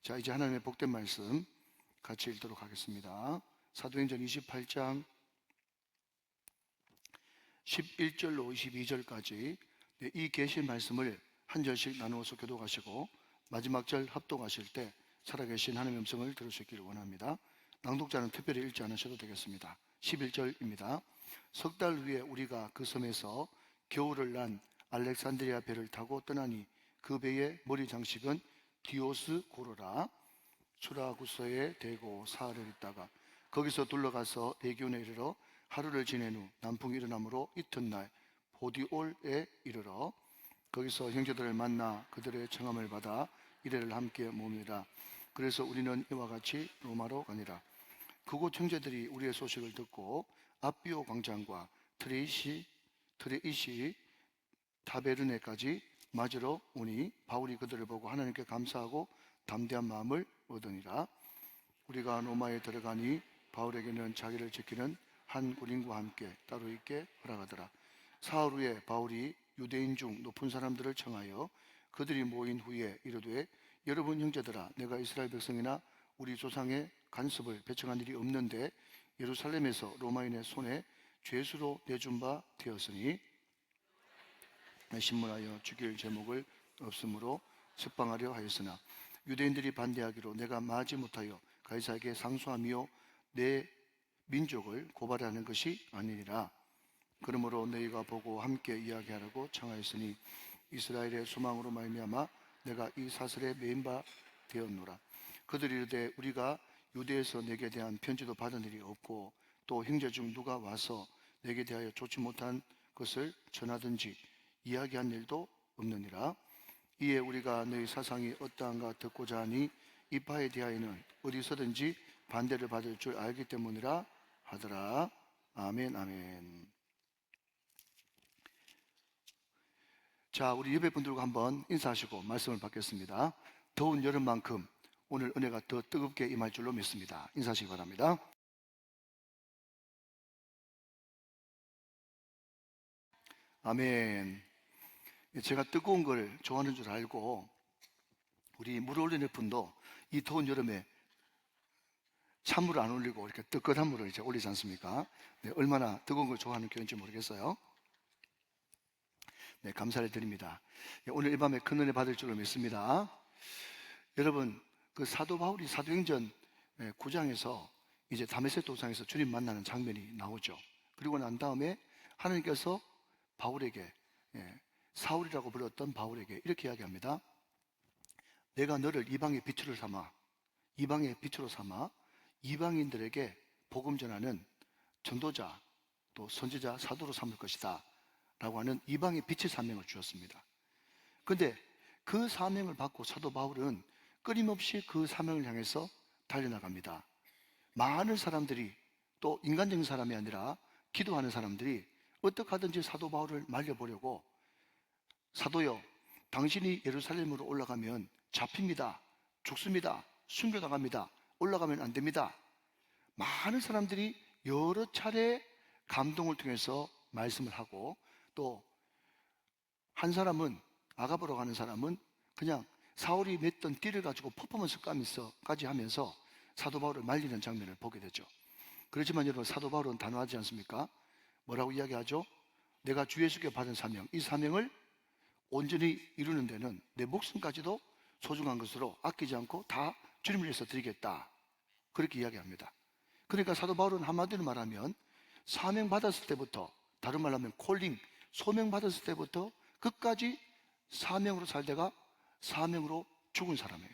자, 이제 하나님의 복된 말씀 같이 읽도록 하겠습니다. 사도행전 28장 11절로 22절까지 이 계시 말씀을 한 절씩 나누어서 교독하시고 마지막 절 합독하실 때 살아계신 하나님의 음성을 들을 수 있기를 원합니다. 낭독자는 특별히 읽지 않으셔도 되겠습니다. 11절입니다. 석 달 후에 우리가 그 섬에서 겨울을 난 알렉산드리아 배를 타고 떠나니 그 배의 머리 장식은 디오스 고로라. 수라구서에 대고 사흘을 있다가 거기서 둘러가서 레기온에 이르러 하루를 지낸 후 남풍이 일어나므로 이튿날 보디올에 이르러 거기서 형제들을 만나 그들의 청함을 받아 이래를 함께 모으니라. 그래서 우리는 이와 같이 로마로 가니라. 그곳 형제들이 우리의 소식을 듣고 앞비오 광장과 트레이시 타베르네까지 맞으러 오니 바울이 그들을 보고 하나님께 감사하고 담대한 마음을 얻으니라. 우리가 로마에 들어가니 바울에게는 자기를 지키는 한 군인과 함께 따로 있게 허락하더라. 사흘 후에 바울이 유대인 중 높은 사람들을 청하여 그들이 모인 후에 이르되, 여러분 형제들아, 내가 이스라엘 백성이나 우리 조상의 간섭을 배척한 일이 없는데 예루살렘에서 로마인의 손에 죄수로 내준 바 되었으니 신문하여 죽일 제목을 없으므로 석방하려 하였으나 유대인들이 반대하기로 내가 마지 못하여 가이사에게 상소하며 내 민족을 고발하는 것이 아니니라. 그러므로 너희가 보고 함께 이야기하라고 청하였으니 이스라엘의 소망으로 말미암아 내가 이 사슬에 매인 바 되었노라. 그들이 이르되, 우리가 유대에서 내게 대한 편지도 받은 일이 없고 또 형제 중 누가 와서 내게 대하여 좋지 못한 것을 전하든지 이야기한 일도 없느니라. 이에 우리가 너희 사상이 어떠한가 듣고자 하니 이 바에 대하여는 어디서든지 반대를 받을 줄 알기 때문이라 하더라. 아멘, 아멘. 자, 우리 예배분들과 한번 인사하시고 말씀을 받겠습니다. 더운 여름만큼 오늘 은혜가 더 뜨겁게 임할 줄로 믿습니다. 인사하시기 바랍니다. 아멘. 제가 뜨거운 걸 좋아하는 줄 알고 우리 물 올리는 분도 이 더운 여름에 찬물을 안 올리고 이렇게 뜨끈한 물을 이제 올리지 않습니까? 네, 얼마나 뜨거운 걸 좋아하는 교회인지 모르겠어요. 네, 감사를 드립니다. 오늘 이 밤에 큰 은혜 받을 줄로 믿습니다. 여러분, 그 사도 바울이 사도행전 9장에서 이제 다메섹 도상에서 주님 만나는 장면이 나오죠. 그리고 난 다음에 하나님께서 바울에게, 사울이라고 불렀던 바울에게 이렇게 이야기합니다. 내가 너를 이방의 빛으로 삼아 이방인들에게 복음 전하는 전도자 또 선지자 사도로 삼을 것이다 라고 하는 이방의 빛의 사명을 주었습니다. 그런데 그 사명을 받고 사도 바울은 끊임없이 그 사명을 향해서 달려나갑니다. 많은 사람들이, 또 인간적인 사람이 아니라 기도하는 사람들이 어떻게 하든지 사도 바울을 말려보려고, 사도여, 당신이 예루살렘으로 올라가면 잡힙니다, 죽습니다, 순교당합니다, 올라가면 안 됩니다. 많은 사람들이 여러 차례 감동을 통해서 말씀을 하고, 또 한 사람은, 아가보로 가는 사람은 그냥 사울이 맺던 띠를 가지고 퍼포먼스 까면서까지 하면서 사도 바울을 말리는 장면을 보게 되죠. 그렇지만 여러분, 사도 바울은 단호하지 않습니까? 뭐라고 이야기하죠? 내가 주 예수께 받은 사명, 이 사명을 온전히 이루는 데는 내 목숨까지도 소중한 것으로 아끼지 않고 다 주님을 위해서 드리겠다, 그렇게 이야기합니다. 그러니까 사도 바울은 한마디로 말하면 사명 받았을 때부터, 다른 말로 하면 콜링, 소명 받았을 때부터 끝까지 사명으로 살다가 사명으로 죽은 사람이에요.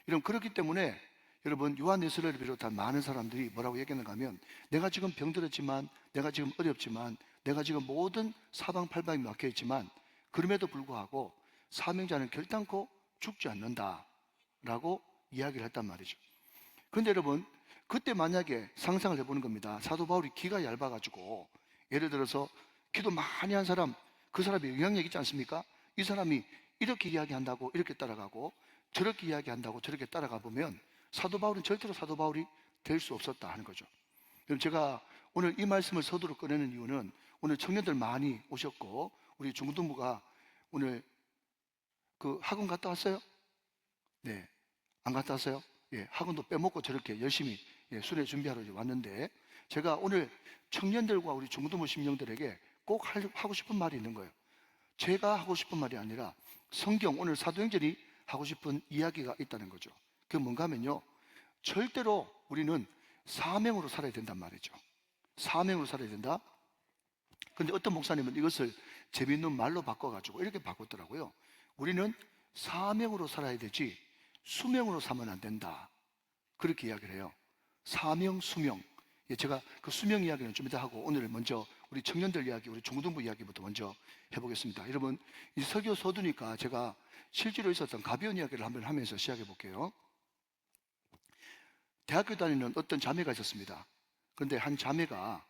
여러분, 그렇기 때문에 여러분, 요한네스러를 비롯한 많은 사람들이 뭐라고 얘기하는가 하면, 내가 지금 병들었지만, 내가 지금 어렵지만, 내가 지금 모든 사방팔방이 막혀있지만 그럼에도 불구하고 사명자는 결단코 죽지 않는다 라고 이야기를 했단 말이죠. 그런데 여러분, 그때 만약에 상상을 해보는 겁니다. 사도 바울이 기가 얇아가지고, 예를 들어서 기도 많이 한 사람, 그 사람이 영향력 있지 않습니까? 이 사람이 이렇게 이야기한다고 이렇게 따라가고, 저렇게 이야기한다고 저렇게 따라가 보면 사도 바울은 절대로 사도 바울이 될 수 없었다 하는 거죠. 그럼 제가 오늘 이 말씀을 서두로 꺼내는 이유는, 오늘 청년들 많이 오셨고 우리 중고등부가 오늘 그 학원 갔다 왔어요? 네, 안 갔다 왔어요? 예, 학원도 빼먹고 저렇게 열심히 수련 준비하러 왔는데, 제가 오늘 청년들과 우리 중고등부 심령들에게 꼭 하고 싶은 말이 있는 거예요. 제가 하고 싶은 말이 아니라 성경, 오늘 사도행전이 하고 싶은 이야기가 있다는 거죠. 그게 뭔가 하면요, 절대로 우리는 사명으로 살아야 된단 말이죠. 사명으로 살아야 된다. 근데 어떤 목사님은 이것을 재미있는 말로 바꿔가지고 이렇게 바꿨더라고요. 우리는 사명으로 살아야 되지 수명으로 살면 안 된다, 그렇게 이야기를 해요. 사명, 수명. 제가 그 수명 이야기는 좀 이따 하고, 오늘 먼저 우리 청년들 이야기, 우리 중고등부 이야기부터 먼저 해보겠습니다. 여러분, 이 설교 서두니까 제가 실제로 있었던 가벼운 이야기를 한번 하면서 시작해 볼게요. 대학교 다니는 어떤 자매가 있었습니다. 그런데 한 자매가,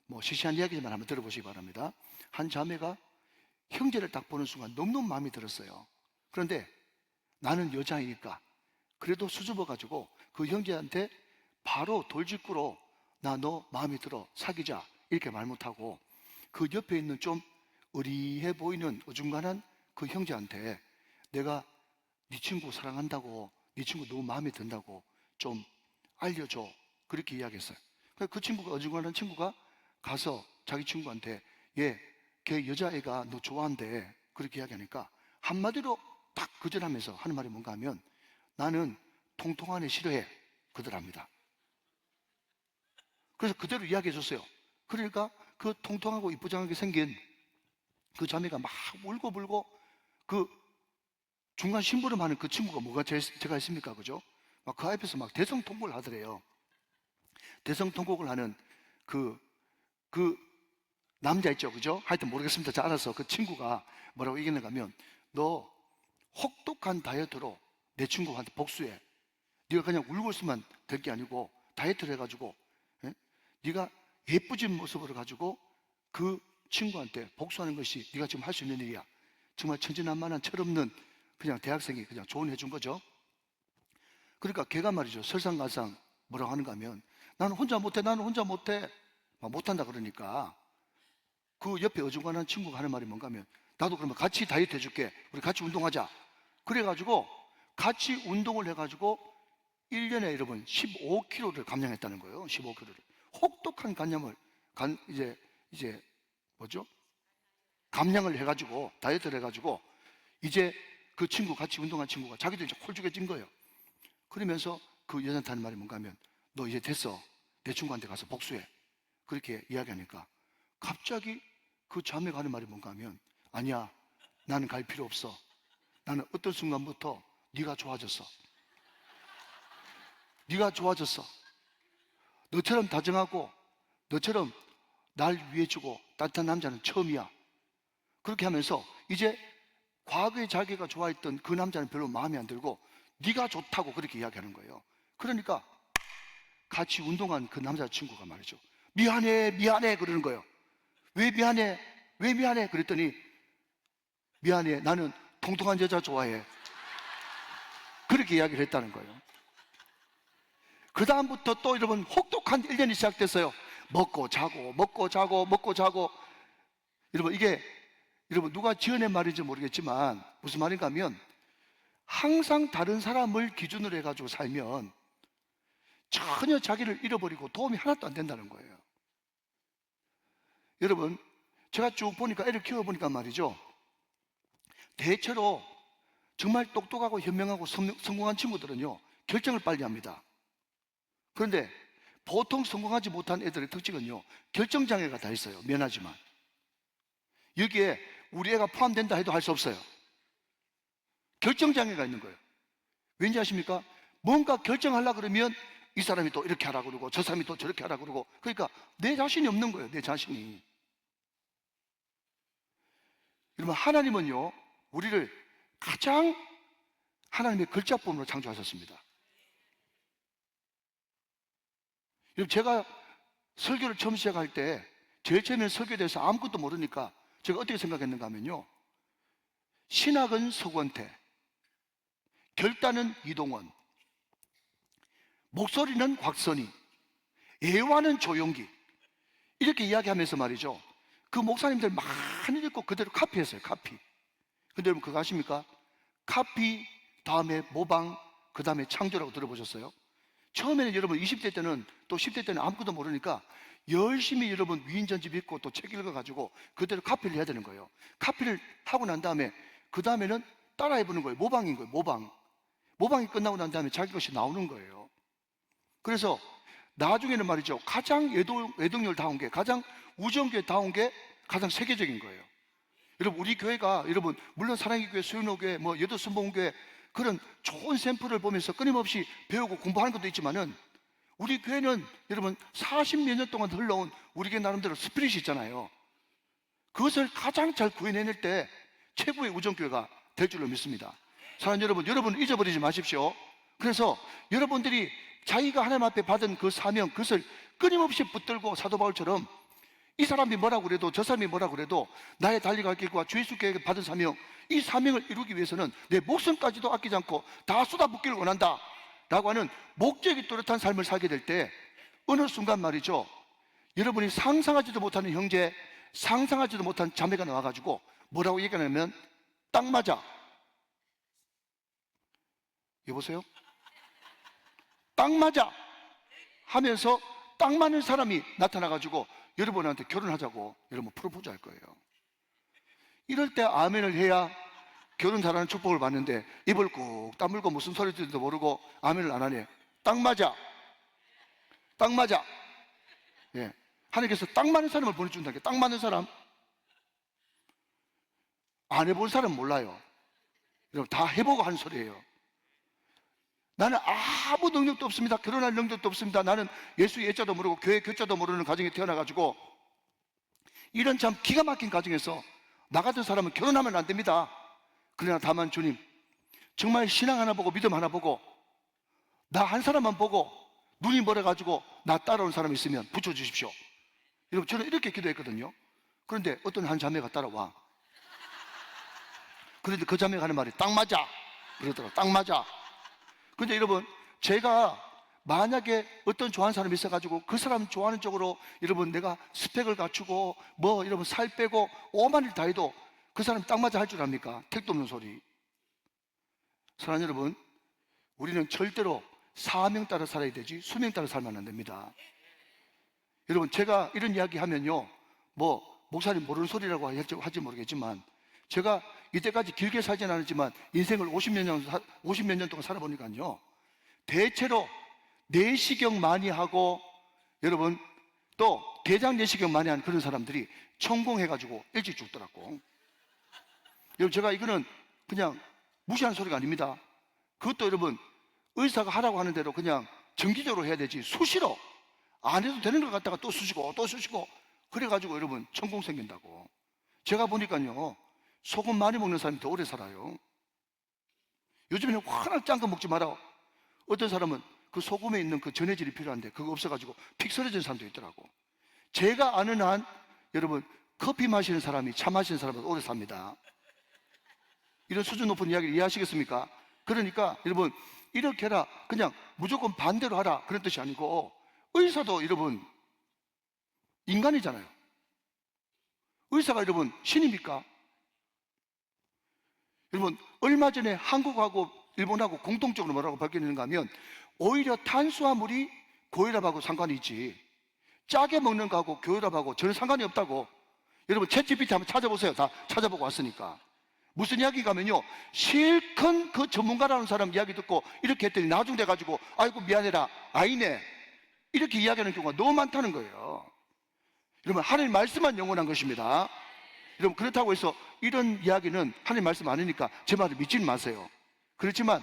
뭐 시시한 이야기지만 한번 들어보시기 바랍니다. 한 자매가 형제를 딱 보는 순간 너무너무 마음이 들었어요. 그런데 나는 여자이니까 그래도 수줍어가지고 그 형제한테 바로 돌직구로 나 너 마음에 들어 사귀자 이렇게 말 못하고, 그 옆에 있는 좀 의리해 보이는 어중간한 그 형제한테 내가 네 친구 사랑한다고, 네 친구 너무 마음에 든다고 좀 알려줘, 그렇게 이야기했어요. 그 친구가, 어중간한 친구가 가서 자기 친구한테 걔 여자애가 너 좋아한대, 그렇게 이야기하니까 한마디로 딱 거절하면서 하는 말이 뭔가 하면, 나는 통통한 애 싫어해, 그러더랍니다. 그래서 그대로 이야기해 줬어요. 그러니까 그 통통하고 이쁘장하게 생긴 그 자매가 막 울고불고, 그 중간 심부름하는 그 친구가 뭐가 제가 있습니까? 그죠? 막 그 앞에서 막 대성통곡을 하더래요. 대성통곡을 하는 그 남자 있죠, 그죠? 하여튼 모르겠습니다. 자, 알아서 그 친구가 뭐라고 얘기했는가 하면, 너 혹독한 다이어트로 내 친구한테 복수해. 네가 그냥 울고 있으면 될 게 아니고 다이어트를 해가지고 네가 예쁘진 모습으로 가지고 그 친구한테 복수하는 것이 네가 지금 할 수 있는 일이야. 정말 천진난만한 철없는 그냥 대학생이 그냥 조언해 준 거죠. 그러니까 걔가 말이죠, 설상가상 뭐라고 하는가 하면, 나는 혼자 못해, 나는 혼자 못해, 못한다 그러니까 그 옆에 어중간한 친구가 하는 말이 뭔가 하면, 나도 그러면 같이 다이어트 해줄게, 우리 같이 운동하자. 그래가지고 같이 운동을 해가지고 1년에 여러분 15kg를 감량했다는 거예요. 15kg를. 혹독한 간염을 이제 뭐죠? 감량을 해가지고 다이어트를 해가지고 이제 그 친구, 같이 운동한 친구가 자기도 이제 홀쭉해진 거예요. 그러면서 그 여자한테 하는 말이 뭔가 하면, 너 이제 됐어, 내 친구한테 가서 복수해, 그렇게 이야기하니까 갑자기 그 자매가 하는 말이 뭔가 하면, 아니야, 나는 갈 필요 없어. 나는 어떤 순간부터 네가 좋아졌어. 네가 좋아졌어. 너처럼 다정하고 너처럼 날 위해주고 따뜻한 남자는 처음이야. 그렇게 하면서 이제 과거에 자기가 좋아했던 그 남자는 별로 마음에 안 들고 네가 좋다고 그렇게 이야기하는 거예요. 그러니까 같이 운동한 그 남자친구가 말이죠, 미안해 미안해 그러는 거예요. 왜 미안해? 왜 미안해? 그랬더니, 미안해, 나는 통통한 여자 좋아해, 그렇게 이야기를 했다는 거예요. 그 다음부터 또 여러분 혹독한 1년이 시작됐어요. 먹고 자고 먹고 자고 먹고 자고. 여러분 이게 여러분 누가 지어낸 말인지 모르겠지만 무슨 말인가 하면, 항상 다른 사람을 기준으로 해가지고 살면 전혀 자기를 잃어버리고 도움이 하나도 안 된다는 거예요. 여러분 제가 쭉 보니까, 애를 키워보니까 말이죠, 대체로 정말 똑똑하고 현명하고 성공한 친구들은요 결정을 빨리 합니다. 그런데 보통 성공하지 못한 애들의 특징은요, 결정장애가 다 있어요. 미안하지만 여기에 우리 애가 포함된다 해도 할 수 없어요. 결정장애가 있는 거예요. 왠지 아십니까? 뭔가 결정하려고 그러면 이 사람이 또 이렇게 하라고 그러고 저 사람이 또 저렇게 하라고 그러고, 그러니까 내 자신이 없는 거예요. 내 자신이. 여러분 하나님은요 우리를 가장 하나님의 걸작품으로 창조하셨습니다. 여러분 제가 설교를 처음 시작할 때 제일 처음에 설교에 대해서 아무것도 모르니까 제가 어떻게 생각했는가 하면요, 신학은 서권태, 결단은 이동원, 목소리는 곽선희, 예화는 조용기, 이렇게 이야기하면서 말이죠, 그 목사님들 많이 읽고 그대로 카피했어요. 카피. 근데 여러분 그거 아십니까? 카피 다음에 모방 그 다음에 창조라고 들어보셨어요? 처음에는 여러분 20대 때는 또 10대 때는 아무것도 모르니까 열심히 여러분 위인전집 읽고 또 책 읽어가지고 그대로 카피를 해야 되는 거예요. 카피를 하고 난 다음에 그 다음에는 따라해보는 거예요. 모방인 거예요. 모방이 끝나고 난 다음에 자기 것이 나오는 거예요. 그래서 나중에는 말이죠, 가장 외동열다운 게, 가장 우정교회다운 게 가장 세계적인 거예요. 여러분, 우리 교회가, 여러분, 물론 사랑의 교회, 수연호교회, 여도순복음교회 그런 좋은 샘플을 보면서 끊임없이 배우고 공부하는 것도 있지만은, 우리 교회는 여러분 40몇 년 동안 흘러온 우리 교회 나름대로 스피릿이 있잖아요. 그것을 가장 잘 구해내낼 때 최고의 우정교회가 될 줄로 믿습니다. 사랑하는 여러분 잊어버리지 마십시오. 그래서 여러분들이 자기가 하나님 앞에 받은 그 사명, 그것을 끊임없이 붙들고 사도 바울처럼 이 사람이 뭐라고 그래도 저 사람이 뭐라고 그래도 나의 달려갈 길과 주 예수께서 받은 사명, 이 사명을 이루기 위해서는 내 목숨까지도 아끼지 않고 다 쏟아붓기를 원한다 라고 하는 목적이 뚜렷한 삶을 살게 될 때 어느 순간 말이죠, 여러분이 상상하지도 못하는 형제, 상상하지도 못한 자매가 나와가지고 뭐라고 얘기하냐면 딱 맞아. 여보세요? 딱 맞아 하면서 딱 맞는 사람이 나타나가지고 여러분한테 결혼하자고 여러분 프로포즈 할 거예요. 이럴 때 아멘을 해야 결혼 잘하는 축복을 받는데 입을 꾹 다물고 무슨 소리 듣는지도 모르고 아멘을 안 하네. 딱 맞아. 딱 맞아. 예. 하나님께서 딱 맞는 사람을 보내준다니까. 딱 맞는 사람. 안 해본 사람 몰라요. 여러분 다 해보고 하는 소리예요. 나는 아무 능력도 없습니다. 결혼할 능력도 없습니다. 나는 예수 예자도 모르고 교회 교자도 모르는 가정에 태어나가지고 이런 참 기가 막힌 가정에서 나 같은 사람은 결혼하면 안 됩니다. 그러나 다만 주님, 정말 신앙 하나 보고 믿음 하나 보고 나 한 사람만 보고 눈이 멀어가지고 나 따라온 사람이 있으면 붙여주십시오. 여러분 저는 이렇게 기도했거든요. 그런데 어떤 한 자매가 따라와. 그런데 그 자매가 하는 말이 딱 맞아 그러더라고. 딱 맞아. 근데 여러분 제가 만약에 어떤 좋아하는 사람이 있어가지고 그 사람 좋아하는 쪽으로 여러분 내가 스펙을 갖추고 여러분 살 빼고 오만 일 다 해도 그 사람이 딱 맞아 할 줄 압니까? 택도 없는 소리. 사랑하는 여러분, 우리는 절대로 사명 따라 살아야 되지 수명 따라 살면 안 됩니다. 여러분 제가 이런 이야기 하면요 목사님 모르는 소리라고 할지 모르겠지만 제가 이때까지 길게 살진 않았지만 인생을 50몇 년 동안 살아보니까요, 대체로 내시경 많이 하고 여러분 또 대장 내시경 많이 하는 그런 사람들이 천공해가지고 일찍 죽더라고. 여러분 제가 이거는 그냥 무시하는 소리가 아닙니다. 그것도 여러분 의사가 하라고 하는 대로 그냥 정기적으로 해야 되지 수시로 안 해도 되는 것 같다가 또 쑤시고 그래가지고 여러분 천공 생긴다고. 제가 보니까요 소금 많이 먹는 사람이 더 오래 살아요. 요즘에는 워낙 짠 거 먹지 마라. 어떤 사람은 그 소금에 있는 그 전해질이 필요한데 그거 없어가지고 픽 쓰러진 사람도 있더라고. 제가 아는 한 여러분 커피 마시는 사람이 차 마시는 사람보다 오래 삽니다. 이런 수준 높은 이야기를 이해하시겠습니까? 그러니까 여러분 이렇게 해라 그냥 무조건 반대로 하라 그런 뜻이 아니고, 의사도 여러분 인간이잖아요. 의사가 여러분 신입니까? 여러분 얼마 전에 한국하고 일본하고 공통적으로 뭐라고 바뀌는가 하면 오히려 탄수화물이 고혈압하고 상관이 있지 짜게 먹는 거하고 고혈압하고 전혀 상관이 없다고. 여러분 챗GPT 한번 찾아보세요. 다 찾아보고 왔으니까. 무슨 이야기가 하면요, 실컷 그 전문가라는 사람 이야기 듣고 이렇게 했더니 나중 돼가지고 아이고 미안해라 아니네 이렇게 이야기하는 경우가 너무 많다는 거예요. 여러분 하나님 말씀만 영원한 것입니다. 여러분 그렇다고 해서 이런 이야기는 하나님 말씀 아니니까 제 말을 믿지는 마세요. 그렇지만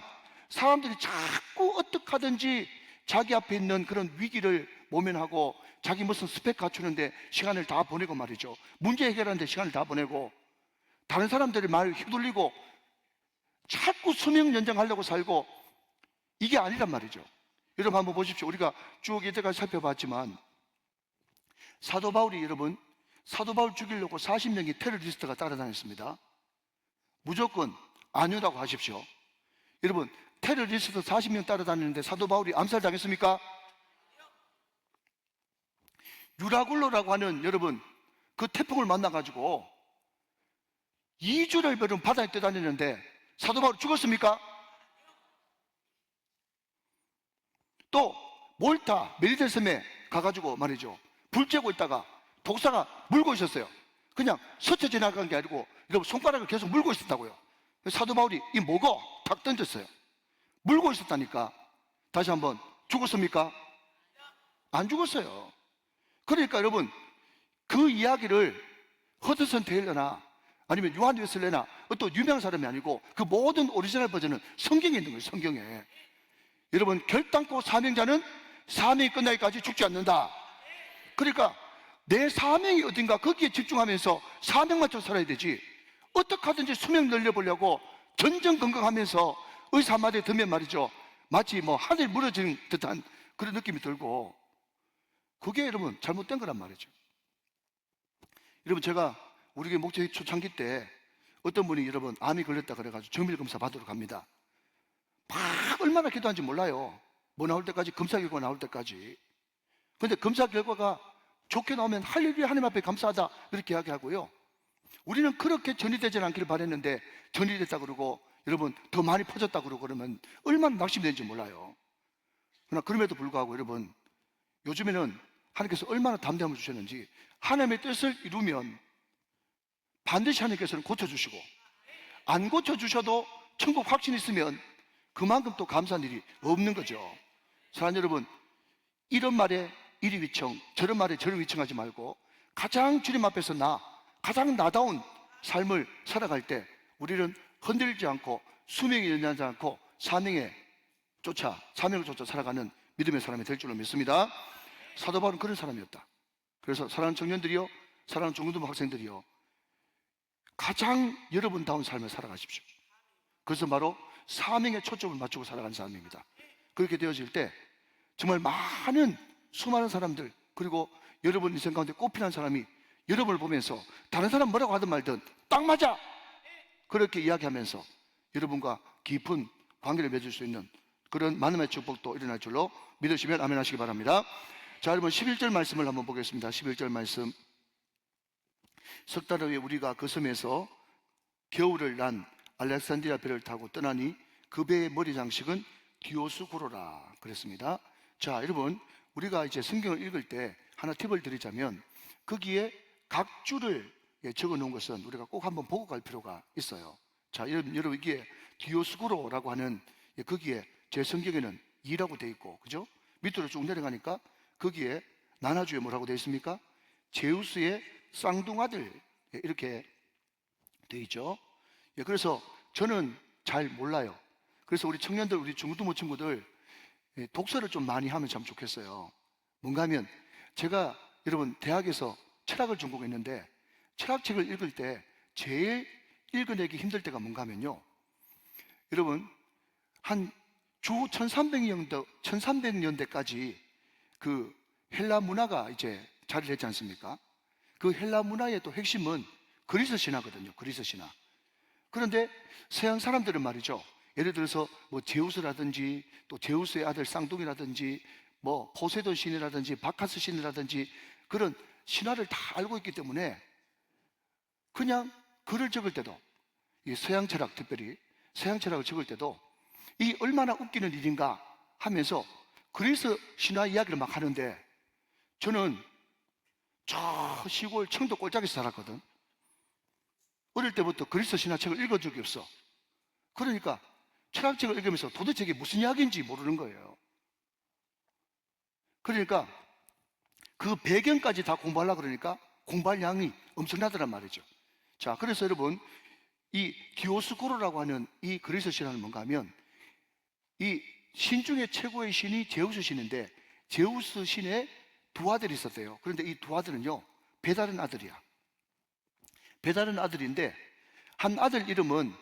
사람들이 자꾸 어떻게 하든지 자기 앞에 있는 그런 위기를 모면하고 자기 무슨 스펙 갖추는데 시간을 다 보내고 말이죠, 문제 해결하는데 시간을 다 보내고 다른 사람들의 말을 휘둘리고 자꾸 수명 연장하려고 살고, 이게 아니란 말이죠. 여러분 한번 보십시오. 우리가 쭉 이때까지 살펴봤지만 사도 바울이 여러분 사도 바울 죽이려고 40명의 테러리스트가 따라다녔습니다. 무조건 아니라고 하십시오. 여러분 테러리스트 40명 따라다니는데 사도 바울이 암살당했습니까? 유라굴로라고 하는 여러분 그 태풍을 만나가지고 2주를 여러분 바다에 떠다니는데 사도 바울 죽었습니까? 또 몰타 메리델 섬에 가가지고 말이죠, 불 쬐고 있다가 독사가 물고 있었어요. 그냥 스쳐 지나간 게 아니고 여러분 손가락을 계속 물고 있었다고요. 사도 바울이 이 뭐고? 탁 던졌어요. 물고 있었다니까. 다시 한번, 죽었습니까? 안 죽었어요. 그러니까 여러분, 그 이야기를 허드슨 테일러나 아니면 요한 웨슬레나 어떤 유명한 사람이 아니고 그 모든 오리지널 버전은 성경에 있는 거예요. 성경에. 여러분, 결단코 사명자는 사명이 끝나기까지 죽지 않는다. 그러니까 내 사명이 어딘가 거기에 집중하면서 사명 맞춰 살아야 되지, 어떻게 하든지 수명 늘려보려고 전전긍긍하면서 의사 한마디 듣면 말이죠, 마치 뭐 하늘 무너진 듯한 그런 느낌이 들고, 그게 여러분 잘못된 거란 말이죠. 여러분, 제가 우리 교회 목회 초창기 때 어떤 분이 여러분 암이 걸렸다 그래가지고 정밀검사 받으러 갑니다. 막 얼마나 기도한지 몰라요. 뭐 나올 때까지, 검사 결과 나올 때까지. 근데 검사 결과가 좋게 나오면 할렐루야 하나님 앞에 감사하다 이렇게 이야기하고요, 우리는 그렇게 전이되지 않기를 바랬는데 전이됐다 그러고 여러분 더 많이 퍼졌다 그러고 그러면 얼마나 낙심되는지 몰라요. 그러나 그럼에도 불구하고 여러분, 요즘에는 하나님께서 얼마나 담대함을 주셨는지, 하나님의 뜻을 이루면 반드시 하나님께서는 고쳐주시고, 안 고쳐주셔도 천국 확신이 있으면 그만큼 또 감사한 일이 없는 거죠. 사랑하는 여러분, 이런 말에 이리 위청, 저런 말에 저리 위청하지 말고 가장 주님 앞에서 가장 나다운 삶을 살아갈 때 우리는 흔들리지 않고 수명이 연연하지 않고 사명을 쫓아 살아가는 믿음의 사람이 될 줄로 믿습니다. 사도 바울은 그런 사람이었다. 그래서 사랑하는 청년들이요, 사랑하는 중고등부 학생들이요, 가장 여러분다운 삶을 살아가십시오. 그것은 바로 사명에 초점을 맞추고 살아가는 삶입니다. 그렇게 되어질 때 정말 수많은 사람들, 그리고 여러분 인생 가운데 꽃피난 사람이 여러분을 보면서 다른 사람 뭐라고 하든 말든 딱 맞아! 그렇게 이야기하면서 여러분과 깊은 관계를 맺을 수 있는 그런 만남의 축복도 일어날 줄로 믿으시면 아멘 하시기 바랍니다. 자, 여러분 11절 말씀을 한번 보겠습니다. 11절 말씀. 석 달 후에 우리가 그 섬에서 겨울을 난 알렉산드리아 배를 타고 떠나니 그 배의 머리 장식은 디오스코로라 그랬습니다. 자, 여러분, 우리가 이제 성경을 읽을 때 하나 팁을 드리자면, 거기에 각 줄을 적어 놓은 것은 우리가 꼭 한번 보고 갈 필요가 있어요. 자, 여러분 이게 디오스코로라고 하는, 거기에 제 성경에는 2라고 되어 있고, 그죠? 밑으로 쭉 내려가니까 거기에 나나주에 뭐라고 되어 있습니까? 제우스의 쌍둥아들, 이렇게 되어 있죠. 그래서 저는 잘 몰라요. 그래서 우리 청년들, 우리 중고등부 친구들 독서를 좀 많이 하면 참 좋겠어요. 뭔가 하면, 제가 여러분 대학에서 철학을 전공했는데 철학책을 읽을 때 제일 읽어내기 힘들 때가 뭔가 하면요, 여러분 한 주 1300년대까지 그 헬라 문화가 이제 자리를 했지 않습니까? 그 헬라 문화의 또 핵심은 그리스 신화거든요. 그리스 신화. 그런데 서양 사람들은 말이죠, 예를 들어서 뭐 제우스라든지 또 제우스의 아들 쌍둥이라든지 뭐 포세돈 신이라든지 바카스 신이라든지 그런 신화를 다 알고 있기 때문에 그냥 글을 적을 때도, 이 서양 철학, 특별히 서양 철학을 적을 때도 이 얼마나 웃기는 일인가 하면서 그리스 신화 이야기를 막 하는데, 저는 저 시골 청도 꼴짝에서 살았거든. 어릴 때부터 그리스 신화책을 읽은 적이 없어. 그러니까 철학책을 읽으면서 도대체 이게 무슨 이야기인지 모르는 거예요. 그러니까 그 배경까지 다 공부하려고 그러니까 공부할 양이 엄청나더란 말이죠. 자, 그래서 여러분, 이 디오스코로라고 하는 이 그리스 신화는 뭔가 하면, 이 신 중에 최고의 신이 제우스 신인데 제우스 신의 두 아들이 있었대요. 그런데 이 두 아들은요, 배다른 아들이야. 배다른 아들인데 한 아들 이름은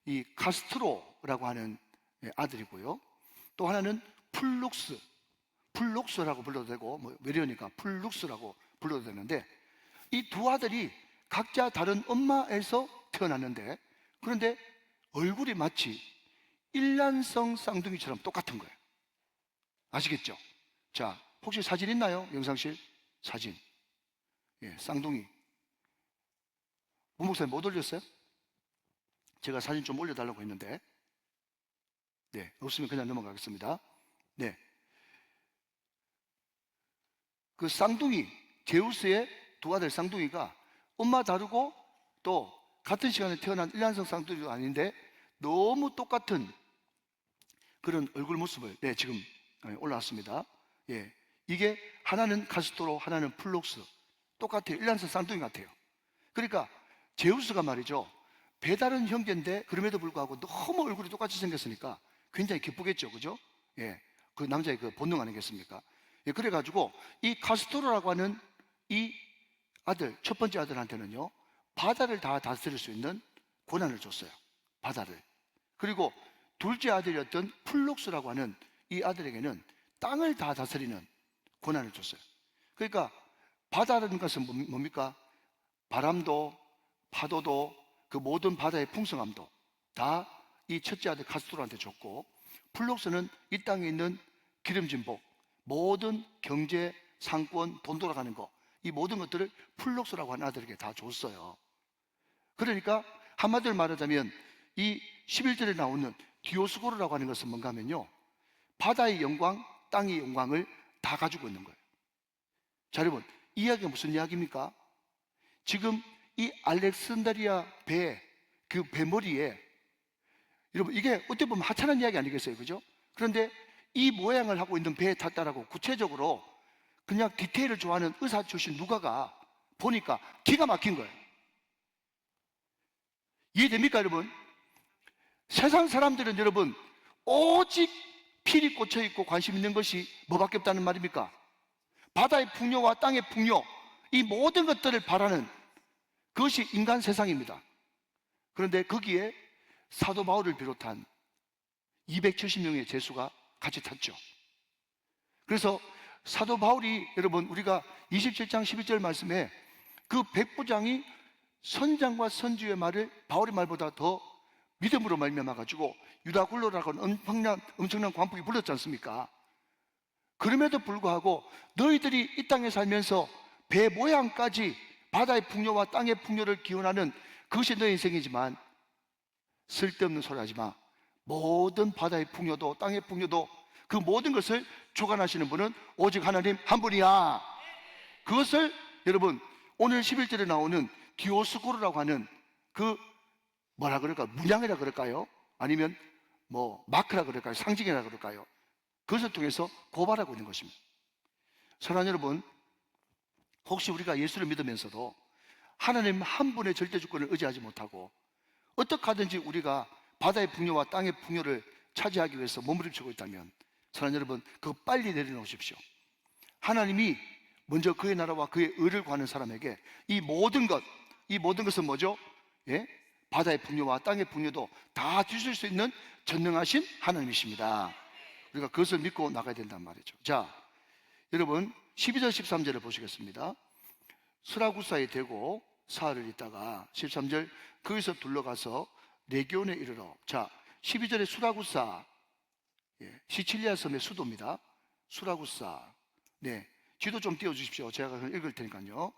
이 카스트로라고 하는 아들이고요, 또 하나는 플룩스라고 불러도 되고, 뭐 외려니까 플룩스라고 불러도 되는데, 이 두 아들이 각자 다른 엄마에서 태어났는데, 그런데 얼굴이 마치 일란성 쌍둥이처럼 똑같은 거예요. 아시겠죠? 자, 혹시 사진 있나요? 영상실 사진. 쌍둥이. 문 목사님 못 올렸어요? 제가 사진 좀 올려달라고 했는데, 네, 없으면 그냥 넘어가겠습니다. 네, 그 쌍둥이, 제우스의 두 아들 쌍둥이가 엄마 다르고 또 같은 시간에 태어난 일란성 쌍둥이도 아닌데 너무 똑같은 그런 얼굴 모습을, 네, 지금 올라왔습니다. 예, 이게 하나는 카스토로, 하나는 플록스. 똑같아요. 일란성 쌍둥이 같아요. 그러니까 제우스가 말이죠, 배다른 형제인데 그럼에도 불구하고 너무 얼굴이 똑같이 생겼으니까 굉장히 기쁘겠죠, 그죠? 예, 그 남자의 그 본능 아니겠습니까? 예, 그래가지고 이 카스토로라고 하는 이 아들, 첫 번째 아들한테는요, 바다를 다 다스릴 수 있는 권한을 줬어요. 바다를. 그리고 둘째 아들이었던 플록스라고 하는 이 아들에게는 땅을 다 다스리는 권한을 줬어요. 그러니까 바다라는 것은 뭡니까? 바람도, 파도도, 그 모든 바다의 풍성함도 다 이 첫째 아들 카스토로한테 줬고, 플록스는 이 땅에 있는 기름진 복, 모든 경제, 상권, 돈 돌아가는 거, 이 모든 것들을 플록스라고 하는 아들에게 다 줬어요. 그러니까 한마디로 말하자면 이 11절에 나오는 디오스코르라고 하는 것은 뭔가 하면요, 바다의 영광, 땅의 영광을 다 가지고 있는 거예요. 자, 여러분, 이 이야기가 무슨 이야기입니까? 지금 이 알렉산드리아 배, 그 배머리에, 여러분, 이게 어떻게 보면 하찮은 이야기 아니겠어요? 그죠? 그런데 이 모양을 하고 있는 배에 탔다라고 구체적으로 그냥 디테일을 좋아하는 의사 출신 누가가 보니까 기가 막힌 거예요. 이해됩니까, 여러분? 세상 사람들은 여러분, 오직 필이 꽂혀 있고 관심 있는 것이 뭐밖에 없다는 말입니까? 바다의 풍요와 땅의 풍요, 이 모든 것들을 바라는 그것이 인간 세상입니다. 그런데 거기에 사도 바울을 비롯한 270명의 제수가 같이 탔죠. 그래서 사도 바울이, 여러분, 우리가 27장 11절 말씀에 그 백부장이 선장과 선주의 말을 바울의 말보다 더 믿음으로 말미암아가지고 유다굴로라고 하는 엄청난 광풍이 불렀지 않습니까? 그럼에도 불구하고 너희들이 이 땅에 살면서 배 모양까지 바다의 풍요와 땅의 풍요를 기원하는 그것이 너의 인생이지만 쓸데없는 소리 하지 마. 모든 바다의 풍요도 땅의 풍요도 그 모든 것을 주관하시는 분은 오직 하나님 한 분이야. 그것을 여러분, 오늘 11절에 나오는 디오스코르라고 하는 그 뭐라 그럴까, 문양이라 그럴까요? 아니면 뭐 마크라 그럴까요? 상징이라 그럴까요? 그것을 통해서 고발하고 있는 것입니다. 사랑하는 여러분, 혹시 우리가 예수를 믿으면서도 하나님 한 분의 절대 주권을 의지하지 못하고 어떻게 하든지 우리가 바다의 풍요와 땅의 풍요를 차지하기 위해서 몸부림치고 있다면, 사랑하는 여러분, 그거 빨리 내려놓으십시오. 하나님이 먼저 그의 나라와 그의 의를 구하는 사람에게 이 모든 것은 뭐죠? 예? 바다의 풍요와 땅의 풍요도 다 주실 수 있는 전능하신 하나님이십니다. 우리가 그것을 믿고 나가야 된단 말이죠. 자, 여러분, 12절 13절을 보시겠습니다. 수라구사에 대고 사흘을 있다가 13절, 거기서 둘러가서 레기온에 이르러. 자, 12절에 수라구사, 시칠리아 섬의 수도입니다. 수라구사. 네, 지도 좀 띄워주십시오. 제가 읽을 테니까요.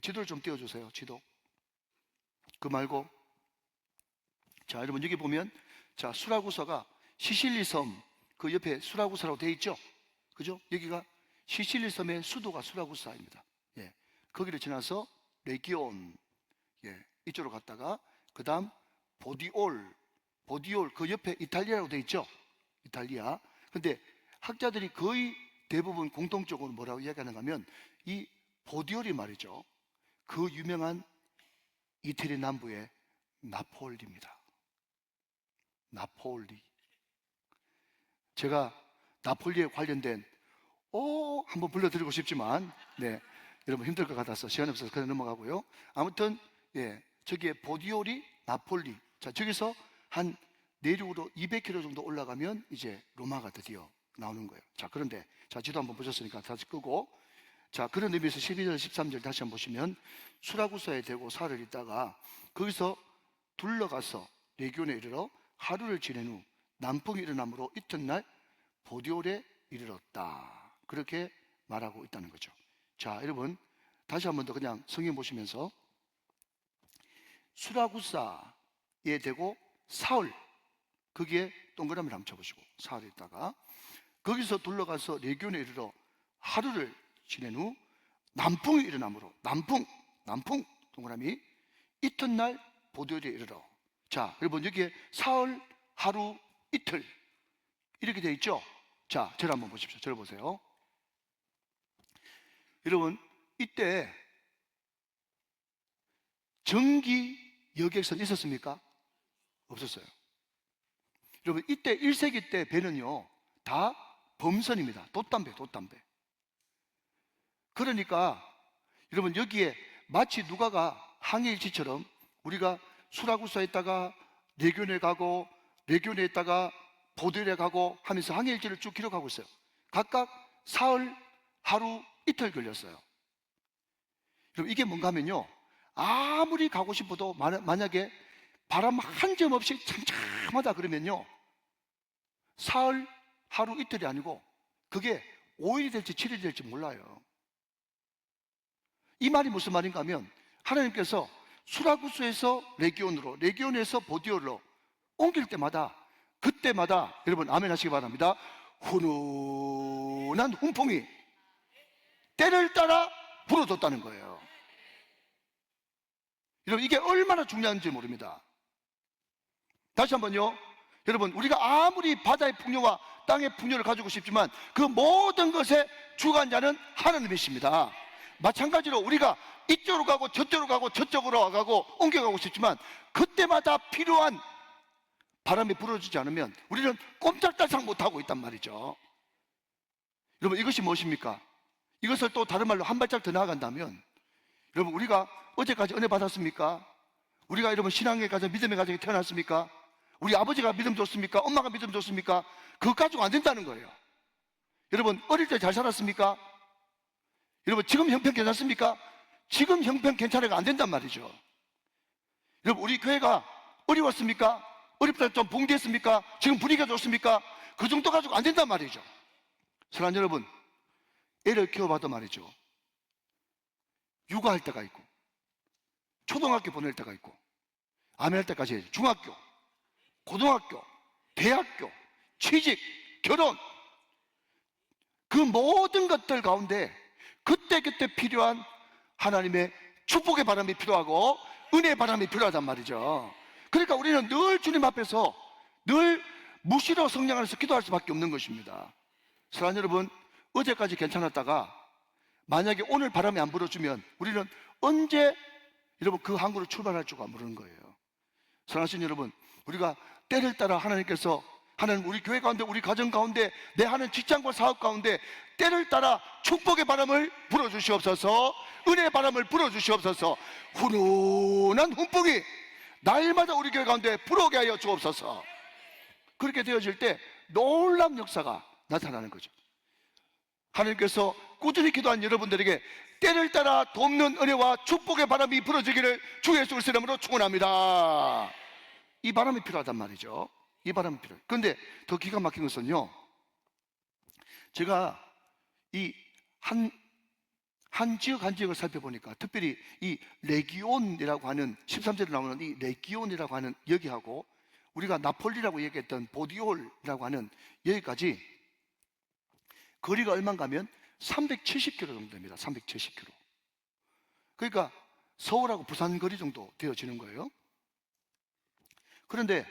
지도를 좀 띄워주세요. 지도. 그 말고, 자, 여러분, 여기 보면, 자, 수라구사가 시실리 섬 그 옆에 수라구사라고 되어 있죠. 그죠? 여기가 시실리 섬의 수도가 수라구사입니다. 예, 거기를 지나서 레기온, 이쪽으로 갔다가 그 다음 보디올 그 옆에 이탈리아라고 되어 있죠. 이탈리아. 근데 학자들이 거의 대부분 공통적으로 뭐라고 이야기하는가 하면 이 보디올이 말이죠, 그 유명한 이태리 남부의 나폴리입니다. 나폴리. 제가 나폴리에 관련된 한번 불러드리고 싶지만, 네, 여러분 힘들 것 같아서 시간이 없어서 그냥 넘어가고요. 아무튼 저기에 보디올이 나폴리. 자, 저기서 한 내륙으로 200km 정도 올라가면 이제 로마가 드디어 나오는 거예요. 자, 그런데 자, 지도 한번 보셨으니까 다시 끄고, 자, 그런 의미에서 12절 13절 다시 한번 보시면 수라구사에 대고 사흘을 있다가 거기서 둘러가서 레기온에 이르러 하루를 지낸 후 남풍이 일어남으로 이튿날 보디올에 이르렀다. 그렇게 말하고 있다는 거죠. 자, 여러분, 다시 한번 더 그냥 성경 보시면서 수라구사에 대고 사흘, 거기에 동그라미를 한번 쳐보시고 사흘 있다가 거기서 둘러가서 레기온에 이르러 하루를 지낸 후 남풍이 일어나므로 남풍 동그라미 이튿날 보도일에 이르러. 자, 여러분 여기에 사흘, 하루, 이틀 이렇게 되어 있죠? 자, 저를 한번 보십시오. 저를 보세요. 여러분 이때 전기 여객선 있었습니까? 없었어요. 여러분 이때 1세기 때 배는요 다 범선입니다. 돛담배. 그러니까 여러분 여기에 마치 누가가 항해일지처럼 우리가 수라구사에 있다가 레기온에 가고 레기온에 있다가 보도일에 가고 하면서 항해일지를 쭉 기록하고 있어요. 각각 사흘, 하루, 이틀 걸렸어요. 여러분 이게 뭔가 하면요, 아무리 가고 싶어도 만약에 바람 한 점 없이 참참하다 그러면요 사흘, 하루, 이틀이 아니고 그게 5일이 될지 7일이 될지 몰라요. 이 말이 무슨 말인가 하면 하나님께서 수라구스에서 레기온으로, 레기온에서 보디올로 옮길 때마다 그때마다 여러분 아멘 하시기 바랍니다. 훈훈한 훈풍이 때를 따라 불어줬다는 거예요. 여러분 이게 얼마나 중요한지 모릅니다. 다시 한번요, 여러분 우리가 아무리 바다의 풍요와 땅의 풍요를 가지고 싶지만 그 모든 것의 주관자는 하나님이십니다. 마찬가지로 우리가 이쪽으로 가고 저쪽으로 가고 옮겨가고 싶지만 그때마다 필요한 바람이 불어주지 않으면 우리는 꼼짝달싹 못하고 있단 말이죠. 여러분 이것이 무엇입니까? 이것을 또 다른 말로 한 발짝 더 나아간다면 여러분 우리가 어제까지 은혜 받았습니까? 우리가 여러분 신앙에 가서 믿음의 가정에 태어났습니까? 우리 아버지가 믿음 줬습니까? 엄마가 믿음 줬습니까? 그것 가지고 안 된다는 거예요. 여러분 어릴 때 잘 살았습니까? 여러분 지금 형편 괜찮습니까? 지금 형편 괜찮아가 안 된단 말이죠. 여러분 우리 교회가 어려웠습니까? 어렵다 좀 붕괴했습니까? 지금 분위기가 좋습니까? 그 정도 가지고 안 된단 말이죠. 사랑하는 여러분, 애를 키워봐도 말이죠, 육아할 때가 있고 초등학교 보낼 때가 있고 아멘할 때까지 해야죠. 중학교, 고등학교, 대학교, 취직, 결혼, 그 모든 것들 가운데 그때그때 필요한 하나님의 축복의 바람이 필요하고 은혜의 바람이 필요하단 말이죠. 그러니까 우리는 늘 주님 앞에서 늘 무시로 성령 안에서 기도할 수밖에 없는 것입니다. 사랑하는 여러분, 어제까지 괜찮았다가 만약에 오늘 바람이 안 불어주면 우리는 언제 여러분 그 항구로 출발할 줄가 모르는 거예요. 사랑하시는 여러분, 우리가 때를 따라 하나님께서 하나님 우리 교회 가운데 우리 가정 가운데 내 하는 직장과 사업 가운데 때를 따라 축복의 바람을 불어주시옵소서, 은혜의 바람을 불어주시옵소서, 훈훈한 훈풍이 날마다 우리 교회 가운데 불어오게 하여 주옵소서. 그렇게 되어질 때 놀라운 역사가 나타나는 거죠. 하나님께서 꾸준히 기도한 여러분들에게 때를 따라 돕는 은혜와 축복의 바람이 불어지기를 주 예수 그리스도의 이름으로 축원합니다. 이 바람이 필요하단 말이죠. 이 바람이 필요해요. 그런데 더 기가 막힌 것은요, 제가 이 한 지역 한 지역을 살펴보니까 특별히 이 레기온이라고 하는 13절에 나오는 이 레기온이라고 하는 여기하고 우리가 나폴리라고 얘기했던 보디올이라고 하는 여기까지 거리가 얼마인가 하면 370km 정도 됩니다. 370km. 그러니까 서울하고 부산 거리 정도 되어지는 거예요. 그런데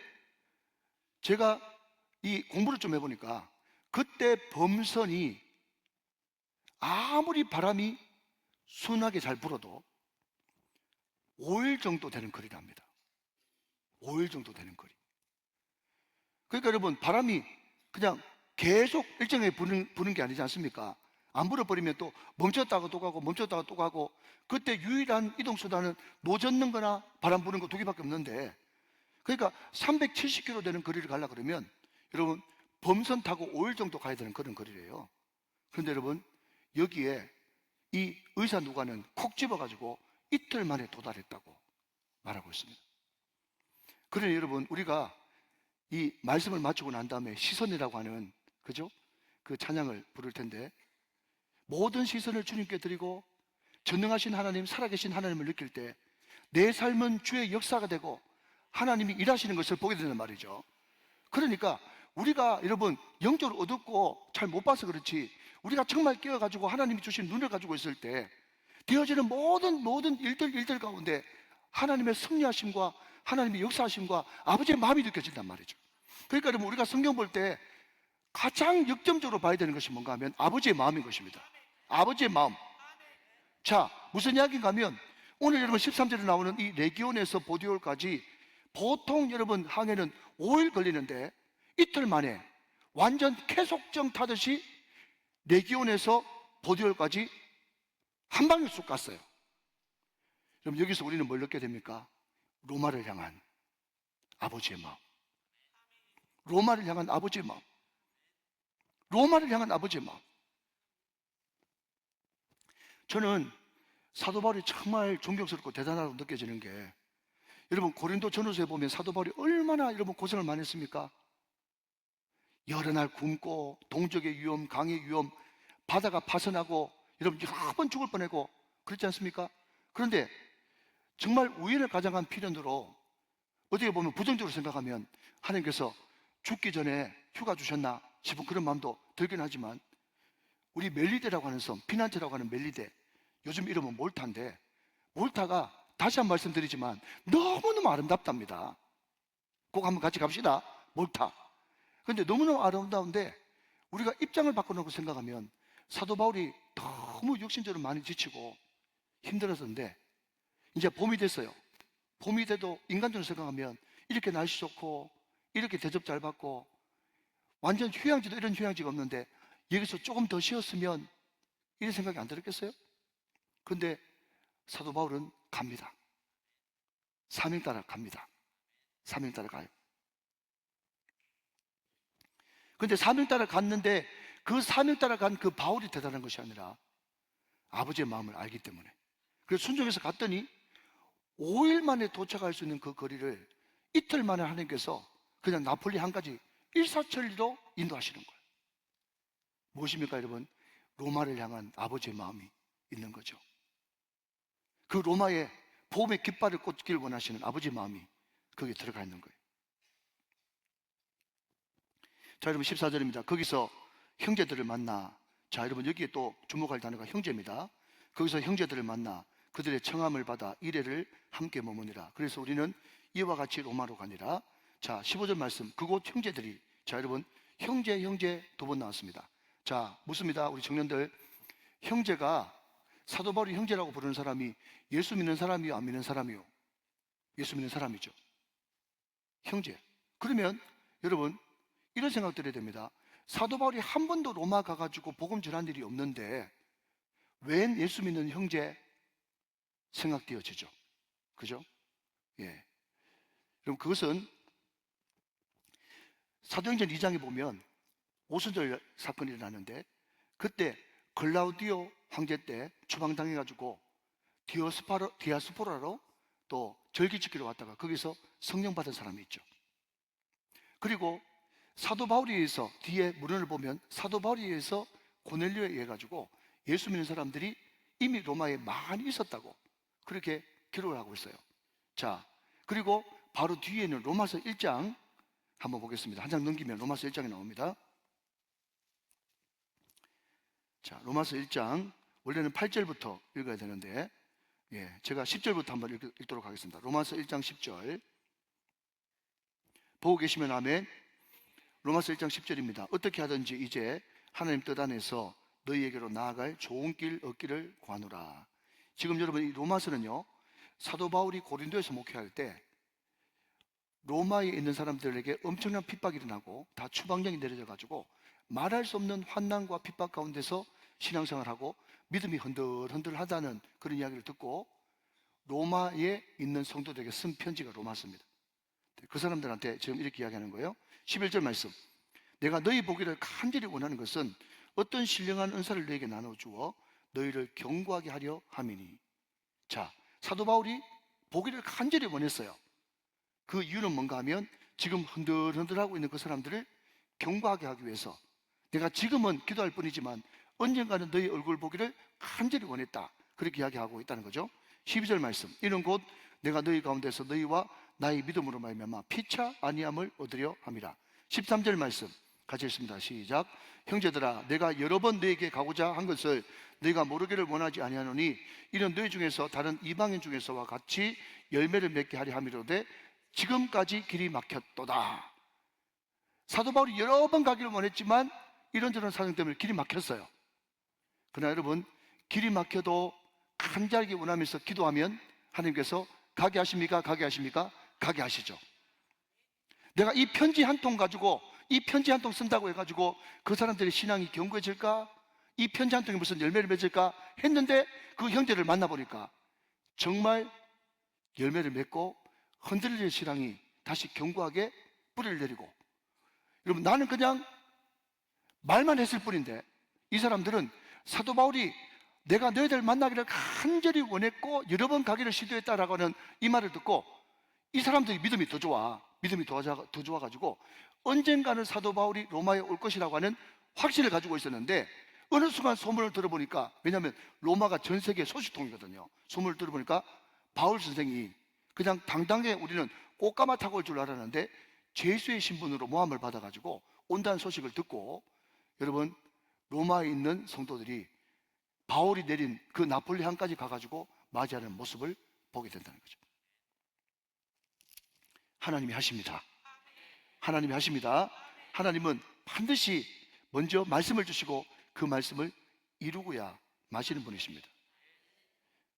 제가 이 공부를 좀 해보니까 그때 범선이 아무리 바람이 순하게 잘 불어도 5일 정도 되는 거리랍니다. 5일 정도 되는 거리. 그러니까 여러분 바람이 그냥 계속 일정하게 부는 게 아니지 않습니까? 안 불어버리면 또 멈췄다가 또 가고 멈췄다가 또 가고, 그때 유일한 이동수단은 노 젓는 거나 바람 부는 거 두 개밖에 없는데, 그러니까 370km 되는 거리를 가려고 그러면 여러분 범선 타고 5일 정도 가야 되는 그런 거리래요. 그런데 여러분 여기에 이 의사 누가는 콕 집어가지고 이틀 만에 도달했다고 말하고 있습니다. 그러니 여러분 우리가 이 말씀을 마치고 난 다음에 시선이라고 하는, 그죠? 그 찬양을 부를 텐데 모든 시선을 주님께 드리고 전능하신 하나님, 살아계신 하나님을 느낄 때 내 삶은 주의 역사가 되고 하나님이 일하시는 것을 보게 되는 말이죠. 그러니까 우리가 여러분 영적으로 어둡고 잘 못 봐서 그렇지 우리가 정말 깨어가지고 하나님이 주신 눈을 가지고 있을 때 되어지는 모든 일들 가운데 하나님의 승리하심과 하나님의 역사하심과 아버지의 마음이 느껴진단 말이죠. 그러니까 여러분, 우리가 성경 볼 때 가장 역점적으로 봐야 되는 것이 뭔가 하면 아버지의 마음인 것입니다. 아버지의 마음. 자, 무슨 이야기인가 하면 오늘 여러분 13절에 나오는 이 레기온에서 보디올까지 보통 여러분 항해는 5일 걸리는데 이틀 만에 완전 쾌속정 타듯이 레기온에서 보디올까지 한 방에 쑥 갔어요. 그럼 여기서 우리는 뭘 느끼게 됩니까? 로마를 향한 아버지의 마음. 로마를 향한 아버지의 마음. 로마를 향한 아버지의 마음. 저는 사도 바울이 정말 존경스럽고 대단하다고 느껴지는 게, 여러분 고린도 전후서에 보면 사도 바울이 얼마나 여러분 고생을 많이 했습니까? 여러 날 굶고 동족의 위험, 강의 위험, 바다가 파선하고 여러분 여러 번 죽을 뻔하고 그렇지 않습니까? 그런데 정말 우연을 가장한 필연으로 어떻게 보면 부정적으로 생각하면 하나님께서 죽기 전에 휴가 주셨나 싶은 그런 마음도 들긴 하지만, 우리 멜리데라고 하는 섬, 피난체라고 하는 멜리데, 요즘 이름은 몰타인데, 몰타가 다시 한 번 말씀드리지만 너무너무 아름답답니다. 꼭 한번 같이 갑시다. 몰타. 그런데 너무너무 아름다운데 우리가 입장을 바꿔놓고 생각하면 사도 바울이 너무 육신적으로 많이 지치고 힘들었었는데 이제 봄이 됐어요. 봄이 돼도 인간적으로 생각하면 이렇게 날씨 좋고 이렇게 대접 잘 받고 완전 휴양지도 이런 휴양지가 없는데 여기서 조금 더 쉬었으면 이런 생각이 안 들었겠어요? 근데 사도 바울은 갑니다. 사명 따라 갑니다. 사명 따라 가요. 근데 사명 따라 갔는데 그 사명 따라 간 그 바울이 대단한 것이 아니라 아버지의 마음을 알기 때문에, 그래서 순종해서 갔더니 5일 만에 도착할 수 있는 그 거리를 이틀 만에 하나님께서 그냥 나폴리 한 가지 일사천리로 인도하시는 거예요. 무엇입니까 여러분? 로마를 향한 아버지의 마음이 있는 거죠. 그 로마에 복음의 깃발을 꽂기를 원하시는 아버지의 마음이 거기에 들어가 있는 거예요. 자, 여러분 14절입니다. 거기서 형제들을 만나. 자, 여러분 여기에 또 주목할 단어가 형제입니다. 거기서 형제들을 만나 그들의 청함을 받아 이레를 함께 머무니라. 그래서 우리는 이와 같이 로마로 가니라. 자, 15절 말씀. 그곳 형제들이. 자, 여러분 형제 두 번 나왔습니다. 자, 묻습니다. 우리 청년들, 형제가, 사도 바울이 형제라고 부르는 사람이 예수 믿는 사람이요, 안 믿는 사람이요? 예수 믿는 사람이죠. 형제. 그러면 여러분 이런 생각 들어야 됩니다. 사도 바울이 한 번도 로마 가가지고 복음 전한 일이 없는데 웬 예수 믿는 형제 생각되어지죠. 그죠? 예. 그럼 그것은 사도행전 2장에 보면 오순절 사건이 일어나는데, 그때 글라우디오 황제 때 추방당해가지고 디아스포라로 또 절기 지키러 왔다가 거기서 성령 받은 사람이 있죠. 그리고 사도 바울에 의해서, 뒤에 문헌을 보면 사도 바울에 의해서 고넬료에 의해 가지고 예수 믿는 사람들이 이미 로마에 많이 있었다고 그렇게 기록을 하고 있어요. 자, 그리고 바로 뒤에는 로마서 1장 한번 보겠습니다. 한 장 넘기면 로마서 1장이 나옵니다. 자, 로마서 1장 원래는 8절부터 읽어야 되는데, 예, 제가 10절부터 한번 읽도록 하겠습니다. 로마서 1장 10절 보고 계시면 아멘. 로마서 1장 10절입니다. 어떻게 하든지 이제 하나님 뜻 안에서 너희에게로 나아갈 좋은 길 얻기를 구하노라. 지금 여러분 이 로마서는요, 사도 바울이 고린도에서 목회할 때 로마에 있는 사람들에게 엄청난 핍박이 일어나고 다 추방령이 내려져 가지고 말할 수 없는 환난과 핍박 가운데서 신앙생활하고 믿음이 흔들흔들하다는 그런 이야기를 듣고 로마에 있는 성도들에게 쓴 편지가 로마서입니다. 그 사람들한테 지금 이렇게 이야기하는 거예요. 11절 말씀. 내가 너희 보기를 간절히 원하는 것은 어떤 신령한 은사를 너희에게 나눠주어 너희를 견고하게 하려 함이니. 자, 사도 바울이 보기를 간절히 원했어요. 그 이유는 뭔가 하면 지금 흔들흔들하고 있는 그 사람들을 견고하게 하기 위해서, 내가 지금은 기도할 뿐이지만 언젠가는 너희 얼굴 보기를 간절히 원했다, 그렇게 이야기하고 있다는 거죠. 12절 말씀. 이는 곧 내가 너희 가운데서 너희와 나의 믿음으로 말미암아 피차 아니함을 얻으려 함이라. 13절 말씀. 같이 읽습니다. 시작. 형제들아, 내가 여러 번 너에게 가고자 한 것을 너희가 모르기를 원하지 아니하노니 이는 너희 중에서 다른 이방인 중에서와 같이 열매를 맺게 하려 함이로되 지금까지 길이 막혔도다. 사도 바울이 여러 번 가기를 원했지만 이런저런 사정 때문에 길이 막혔어요. 그러나 여러분, 길이 막혀도 간절하게 원하면서 기도하면 하나님께서 가게 하십니까? 가게 하십니까? 가게 하시죠. 내가 이 편지 한 통 가지고, 이 편지 한 통 쓴다고 해가지고 그 사람들의 신앙이 견고해질까? 이 편지 한 통이 무슨 열매를 맺을까? 했는데 그 형제를 만나보니까 정말 열매를 맺고 흔들릴 신앙이 다시 견고하게 뿌리를 내리고, 여러분, 나는 그냥 말만 했을 뿐인데 이 사람들은 사도 바울이 내가 너희들 만나기를 간절히 원했고 여러 번 가기를 시도했다라고 하는 이 말을 듣고 이 사람들이 믿음이 더 좋아가지고 언젠가는 사도 바울이 로마에 올 것이라고 하는 확신을 가지고 있었는데, 어느 순간 소문을 들어보니까, 왜냐하면 로마가 전 세계 소식통이거든요. 소문을 들어보니까 바울 선생이 그냥 당당하게 우리는 꽃가마 타고 올 줄 알았는데 죄수의 신분으로 모함을 받아가지고 온다는 소식을 듣고, 여러분, 로마에 있는 성도들이 바울이 내린 그 나폴리 항까지 가가지고 맞이하는 모습을 보게 된다는 거죠. 하나님이 하십니다. 하나님이 하십니다. 하나님은 반드시 먼저 말씀을 주시고 그 말씀을 이루고야 마시는 분이십니다.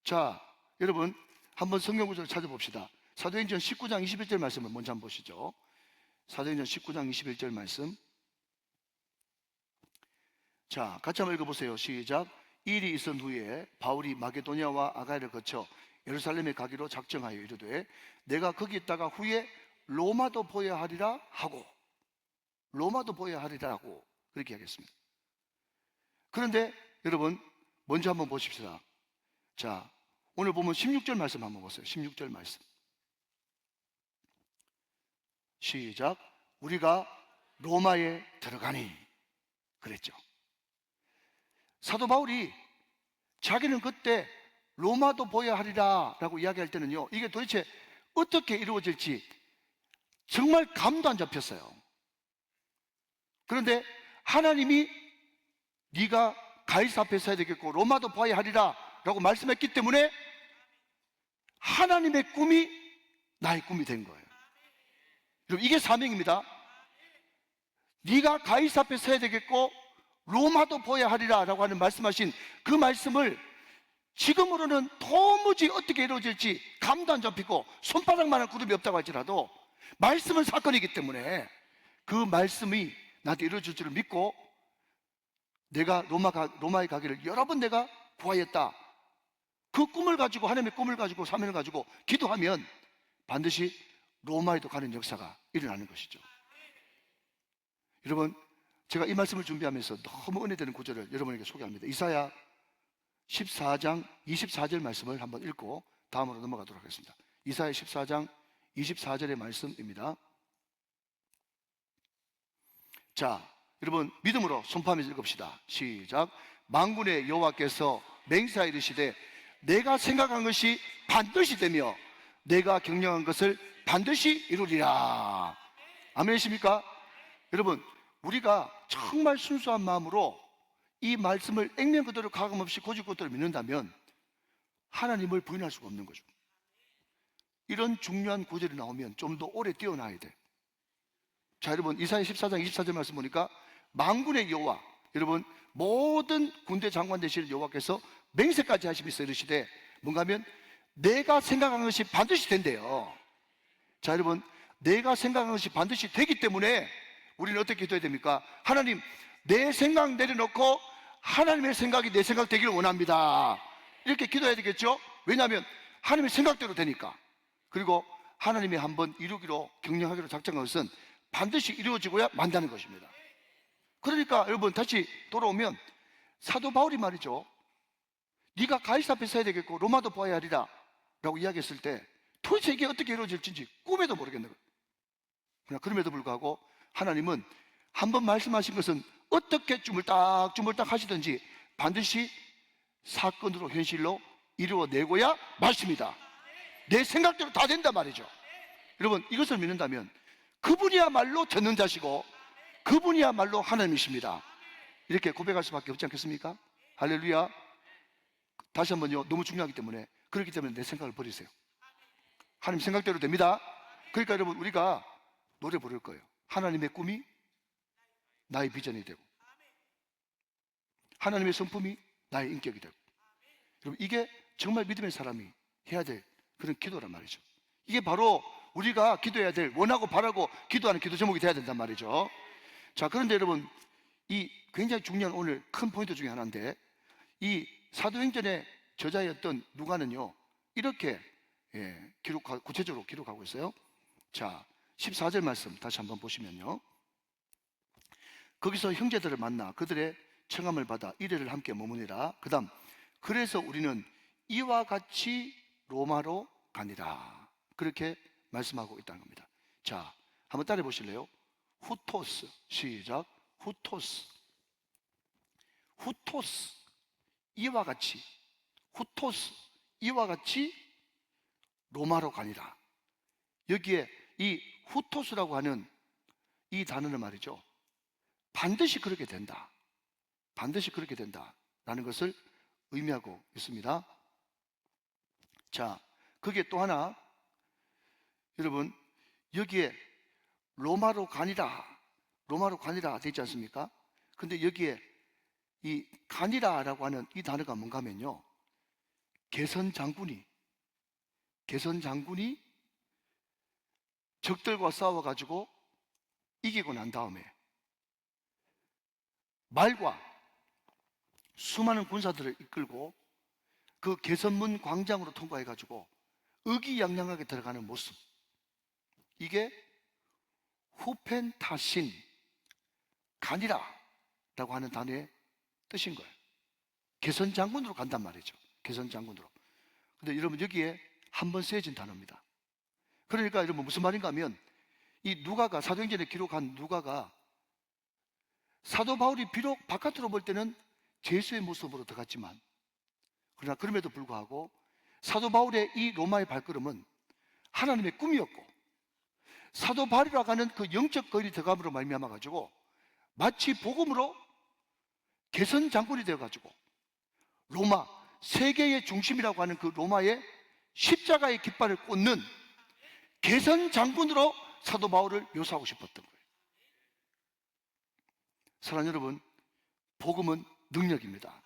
자, 여러분, 한번 성경 구절을 찾아봅시다. 사도행전 19장 21절 말씀을 먼저 한번 보시죠. 사도행전 19장 21절 말씀. 자, 같이 한번 읽어보세요. 시작. 이 일이 있은 후에 바울이 마게도냐와 아가야를 거쳐 예루살렘에 가기로 작정하여 이르되 내가 거기 있다가 후에 로마도 보여야 하리라 하고, 로마도 보여야 하리라 하고 그렇게 하겠습니다. 그런데 여러분, 먼저 한번 보십시다. 자, 오늘 보면 16절 말씀 한번 보세요. 16절 말씀. 시작. 우리가 로마에 들어가니 그랬죠. 사도 바울이 자기는 그때 로마도 보여야 하리라 라고 이야기할 때는요, 이게 도대체 어떻게 이루어질지 정말 감도 안 잡혔어요. 그런데 하나님이 네가 가이사 앞에 서야 되겠고 로마도 보아야 하리라 라고 말씀했기 때문에 하나님의 꿈이 나의 꿈이 된 거예요. 여러분, 이게 사명입니다. 네가 가이사 앞에 서야 되겠고 로마도 보아야 하리라 라고 하는 말씀하신 그 말씀을 지금으로는 도무지 어떻게 이루어질지 감도 안 잡히고 손바닥만한 구름이 없다고 할지라도 말씀은 사건이기 때문에 그 말씀이 나한테 이루어질 줄을 믿고 내가 로마에 가기를 여러 번 내가 구하였다. 그 꿈을 가지고, 하나님의 꿈을 가지고 사명을 가지고 기도하면 반드시 로마에도 가는 역사가 일어나는 것이죠. 여러분, 제가 이 말씀을 준비하면서 너무 은혜되는 구절을 여러분에게 소개합니다. 이사야 14장 24절 말씀을 한번 읽고 다음으로 넘어가도록 하겠습니다. 이사야 14장 24절의 말씀입니다. 자, 여러분, 믿음으로 손파하면서 읽읍시다. 시작. 만군의 여호와께서 맹세하여 이르시되 내가 생각한 것이 반드시 되며 내가 경영한 것을 반드시 이루리라. 아멘이십니까? 여러분, 우리가 정말 순수한 마음으로 이 말씀을 액면 그대로 가감없이 고집고대로 믿는다면 하나님을 부인할 수가 없는 거죠. 이런 중요한 구절이 나오면 좀 더 오래 뛰어나야 돼. 자, 여러분, 이사야 14장 24절 말씀 보니까 만군의 여호와, 여러분, 모든 군대 장관 되시는 여호와께서 맹세까지 하시면서 이르시되 뭔가 하면 내가 생각한 것이 반드시 된대요. 자, 여러분, 내가 생각한 것이 반드시 되기 때문에 우리는 어떻게 기도해야 됩니까? 하나님, 내 생각 내려놓고 하나님의 생각이 내 생각 되기를 원합니다. 이렇게 기도해야 되겠죠? 왜냐하면 하나님의 생각대로 되니까. 그리고 하나님이 한번 이루기로 경영하기로 작정한 것은 반드시 이루어지고야 만다는 것입니다. 그러니까 여러분, 다시 돌아오면 사도 바울이 말이죠, 네가 가이사 앞에 서야 되겠고 로마도 보아야 하리라 라고 이야기했을 때 도대체 이게 어떻게 이루어질지 꿈에도 모르겠는 거예요. 그러나 그럼에도 불구하고 하나님은 한번 말씀하신 것은 어떻게 주물딱 하시든지 반드시 사건으로 현실로 이루어내고야 마십니다. 내 생각대로 다 된단 말이죠. 여러분, 이것을 믿는다면 그분이야말로 듣는 자시고 그분이야말로 하나님이십니다. 이렇게 고백할 수밖에 없지 않겠습니까? 할렐루야. 다시 한번요, 너무 중요하기 때문에, 그렇기 때문에 내 생각을 버리세요. 하나님 생각대로 됩니다. 그러니까 여러분, 우리가 노래 부를 거예요. 하나님의 꿈이 나의 비전이 되고, 하나님의 성품이 나의 인격이 되고. 여러분, 이게 정말 믿음의 사람이 해야 될 그런 기도란 말이죠. 이게 바로 우리가 기도해야 될, 원하고 바라고 기도하는 기도 제목이 돼야 된단 말이죠. 자, 그런데 여러분, 이 굉장히 중요한 오늘 큰 포인트 중에 하나인데, 이 사도행전의 저자였던 누가는요, 이렇게 구체적으로 기록하고 있어요. 자, 14절 말씀 다시 한번 보시면요, 거기서 형제들을 만나 그들의 청함을 받아 이래를 함께 머무니라. 그 다음, 그래서 우리는 이와 같이 로마로 가니라. 그렇게 말씀하고 있다는 겁니다. 자, 한번 따라해 보실래요? 후토스. 시작. 후토스. 후토스. 이와 같이. 후토스. 이와 같이 로마로 가니라. 여기에 이 후토스라고 하는 이 단어는 말이죠, 반드시 그렇게 된다, 반드시 그렇게 된다 라는 것을 의미하고 있습니다. 자, 그게 또 하나, 여러분, 여기에 로마로 가니라, 로마로 가니라 되어 있지 않습니까? 근데 여기에 이 가니라라고 하는 이 단어가 뭔가 하면요, 개선 장군이 적들과 싸워가지고 이기고 난 다음에 말과 수많은 군사들을 이끌고 그 개선문 광장으로 통과해가지고 의기양양하게 들어가는 모습, 이게 후펜타신, 가니라 라고 하는 단어의 뜻인 거예요. 개선 장군으로 간단 말이죠. 개선 장군으로. 근데 여러분, 여기에 한 번 쓰여진 단어입니다. 그러니까 여러분, 무슨 말인가 하면, 이 누가가, 사도행전에 기록한 누가가, 사도 바울이 비록 바깥으로 볼 때는 죄수의 모습으로 들어갔지만, 그러나 그럼에도 불구하고 사도 바울의 이 로마의 발걸음은 하나님의 꿈이었고, 사도 바울이라고 하는 그 영적 거인이 들어감으로 말미암아 가지고 마치 복음으로 개선 장군이 되어 가지고 로마, 세계의 중심이라고 하는 그 로마의 십자가의 깃발을 꽂는 개선 장군으로 사도 바울을 묘사하고 싶었던 거예요. 사랑하는 여러분, 복음은 능력입니다.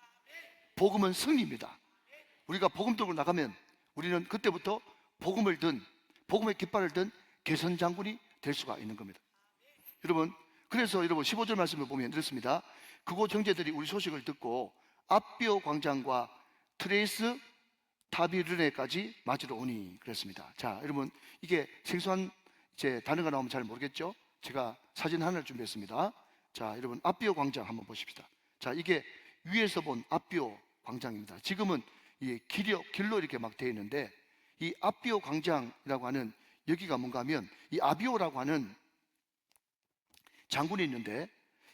복음은 승리입니다. 우리가 복음 들고 나가면 우리는 그때부터 복음의 깃발을 든 개선 장군이 될 수가 있는 겁니다. 여러분, 그래서 여러분 15절 말씀을 보면 이렇습니다. 그곳 형제들이 우리 소식을 듣고 앞비오 광장과 트레이스 타비르네까지 맞으러 오니 그랬습니다. 자, 여러분, 이게 생소한 단어가 나오면 잘 모르겠죠? 제가 사진 하나를 준비했습니다. 자, 여러분, 앞비오 광장 한번 보십시다. 자, 이게 위에서 본 앞비오 광장입니다. 지금은 이 길로 이렇게 막 되어 있는데, 이 앞비오 광장이라고 하는 여기가 뭔가 하면, 이 아비오라고 하는 장군이 있는데,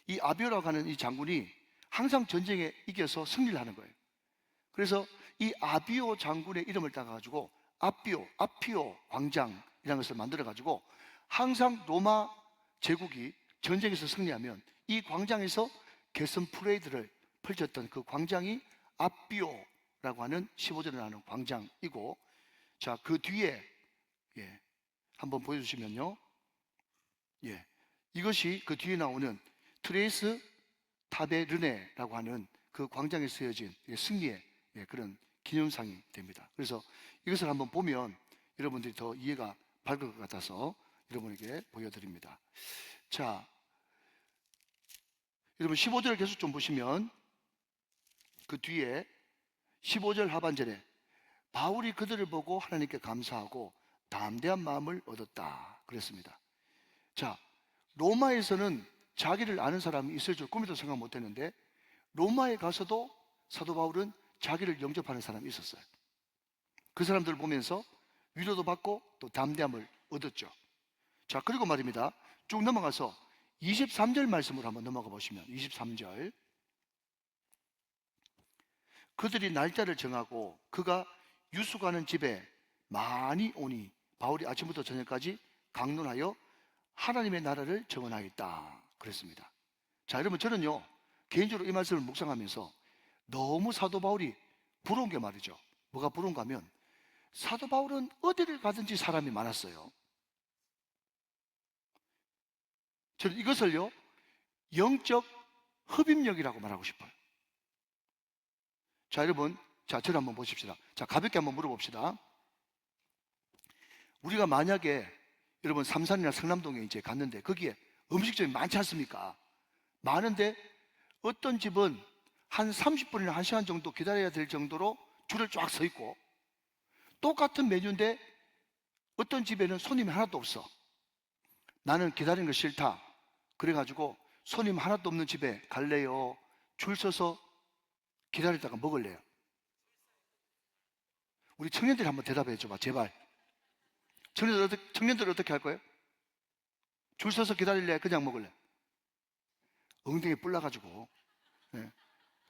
이 아비오라고 하는 이 장군이 항상 전쟁에 이겨서 승리를 하는 거예요. 그래서 이 아비오 장군의 이름을 따가지고 아피오 광장이라는 것을 만들어가지고 항상 로마 제국이 전쟁에서 승리하면 이 광장에서 개선 프레이드를 펼쳤던 그 광장이 아비오라고 하는 15절에 나오는 광장이고, 자, 그 뒤에 한번 보여주시면요, 이것이 그 뒤에 나오는 트레이스 타베르네라고 하는 그 광장에 쓰여진 승리의 그런 기념상이 됩니다. 그래서 이것을 한번 보면 여러분들이 더 이해가 밝을 것 같아서 여러분에게 보여드립니다. 자, 여러분 15절을 계속 좀 보시면 그 뒤에 15절 하반절에 바울이 그들을 보고 하나님께 감사하고 담대한 마음을 얻었다 그랬습니다. 자, 로마에서는 자기를 아는 사람이 있을 줄 꿈에도 생각 못했는데 로마에 가서도 사도 바울은 자기를 영접하는 사람이 있었어요. 그 사람들을 보면서 위로도 받고 또 담대함을 얻었죠. 자, 그리고 말입니다, 쭉 넘어가서 23절 말씀으로 한번 넘어가 보시면 23절, 그들이 날짜를 정하고 그가 유숙하는 집에 많이 오니 바울이 아침부터 저녁까지 강론하여 하나님의 나라를 정언하였다. 그랬습니다. 자, 여러분, 저는요 개인적으로 이 말씀을 묵상하면서 너무 사도 바울이 부러운 게 말이죠. 뭐가 부러운가 하면 사도 바울은 어디를 가든지 사람이 많았어요. 저는 이것을요 영적 흡입력이라고 말하고 싶어요. 자, 여러분, 자, 저를 한번 보십시다. 자, 가볍게 한번 물어봅시다. 우리가 만약에 여러분 삼산이나 성남동에 이제 갔는데 거기에 음식점이 많지 않습니까? 많은데 어떤 집은 한 30분이나 1시간 정도 기다려야 될 정도로 줄을 쫙 서 있고, 똑같은 메뉴인데 어떤 집에는 손님이 하나도 없어. 나는 기다리는 거 싫다. 그래가지고 손님 하나도 없는 집에 갈래요? 줄 서서 기다리다가 먹을래요? 우리 청년들이 한번 대답해 줘봐, 제발. 청년들 어떻게 할 거예요? 줄 서서 기다릴래? 그냥 먹을래? 엉덩이 뿔나가지고, 예.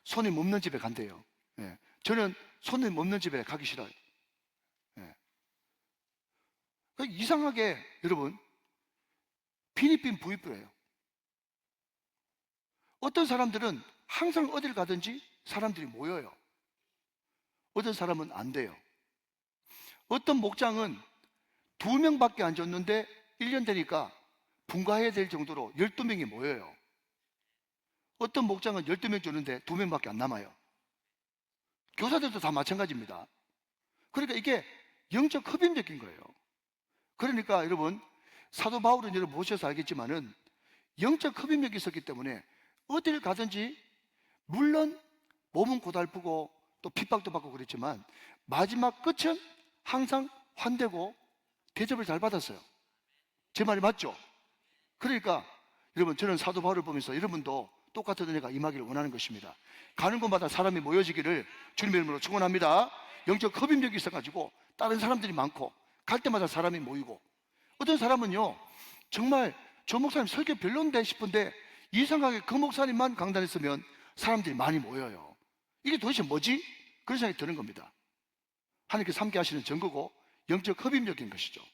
손님 없는 집에 간대요. 예. 저는 손님 없는 집에 가기 싫어요. 예. 이상하게 여러분 빈입빈 부입부예요. 어떤 사람들은 항상 어딜 가든지 사람들이 모여요. 어떤 사람은 안 돼요. 어떤 목장은 2명밖에 안 줬는데 1년 되니까 분가해야 될 정도로 12명이 모여요. 어떤 목장은 12명 줬는데 2명밖에 안 남아요. 교사들도 다 마찬가지입니다. 그러니까 이게 영적 흡입력인 거예요. 그러니까 여러분, 사도 바울은 여러분 보셔서 알겠지만은 영적 흡입력이 있었기 때문에 어딜 가든지, 물론 몸은 고달프고 또 핍박도 받고 그랬지만 마지막 끝은 항상 환대고 대접을 잘 받았어요. 제 말이 맞죠? 그러니까 여러분, 저는 사도 바울을 보면서 여러분도 똑같은 은혜가 임하기를 원하는 것입니다. 가는 곳마다 사람이 모여지기를 주님의 이름으로 축원합니다. 영적 흡입력이 있어가지고 다른 사람들이 많고 갈 때마다 사람이 모이고, 어떤 사람은요 정말 저 목사님 설교 별론데 싶은데 이상하게 그 목사님만 강단했으면 사람들이 많이 모여요. 이게 도대체 뭐지? 그런 생각이 드는 겁니다. 하나님께서 함께 하시는 증거고 영적 흡입력인 것이죠.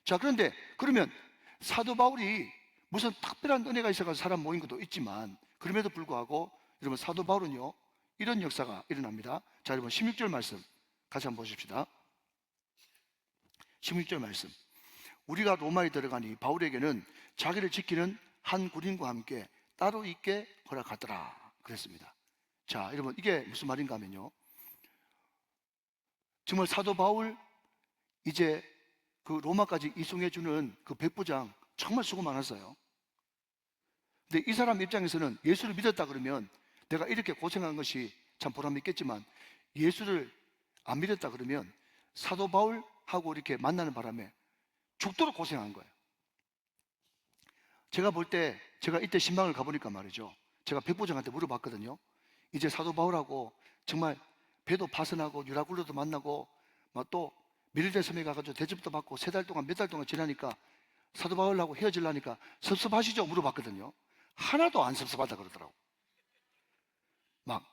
자, 그런데 그러면 사도 바울이 무슨 특별한 은혜가 있어서 사람 모인 것도 있지만, 그럼에도 불구하고 여러분 사도 바울은요 이런 역사가 일어납니다. 자, 여러분 16절 말씀 같이 한번 보십시다. 16절 말씀. 우리가 로마에 들어가니 바울에게는 자기를 지키는 한 군인과 함께 따로 있게 허락하더라 그랬습니다. 자, 여러분 이게 무슨 말인가 하면요, 정말 사도 바울 이제 그 로마까지 이송해주는 그 백부장 정말 수고 많았어요. 근데 이 사람 입장에서는 예수를 믿었다 그러면 내가 이렇게 고생한 것이 참 보람 있겠지만, 예수를 안 믿었다 그러면 사도 바울하고 이렇게 만나는 바람에 죽도록 고생한 거예요. 제가 볼 때, 제가 이때 신방을 가보니까 말이죠, 제가 백부장한테 물어봤거든요. 이제 사도 바울하고 정말 배도 파선하고 유라굴로도 만나고 막 또 미르데섬에 가가지고 대접도 받고 3달 동안 몇 달 동안 지나니까 사도 바울하고 헤어지려니까 섭섭하시죠? 물어봤거든요. 하나도 안 섭섭하다 그러더라고. 막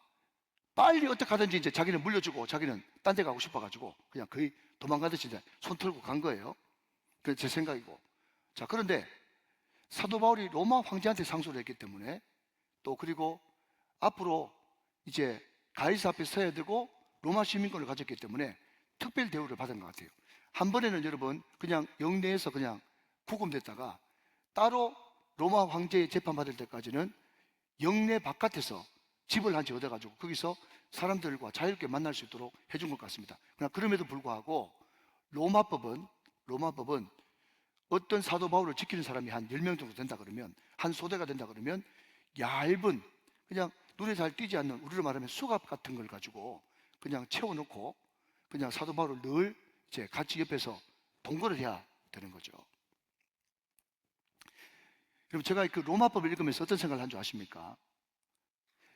빨리 어떻게 하든지 이제 자기는 물려주고 자기는 딴 데 가고 싶어가지고 그냥 거의 도망가듯이 이제 손 털고 간 거예요. 그게 제 생각이고. 자, 그런데 사도 바울이 로마 황제한테 상소를 했기 때문에, 또 그리고 앞으로 이제 가이사 앞에 서야 되고 로마 시민권을 가졌기 때문에 특별 대우를 받은 것 같아요. 한 번에는 여러분 그냥 영내에서 그냥 구금됐다가 따로 로마 황제의 재판받을 때까지는 영내 바깥에서 집을 한 채 얻어가지고 거기서 사람들과 자유롭게 만날 수 있도록 해준 것 같습니다. 그러나 그럼에도 불구하고 로마법은 어떤 사도 바울을 지키는 사람이 한 10명 정도 된다 그러면, 한 소대가 된다 그러면 얇은, 그냥 눈에 잘 띄지 않는, 우리로 말하면 수갑 같은 걸 가지고 그냥 채워놓고 그냥 사도 바울을 늘 이제 같이 옆에서 동거를 해야 되는 거죠. 여러분, 제가 그 로마법을 읽으면서 어떤 생각을 한 줄 아십니까?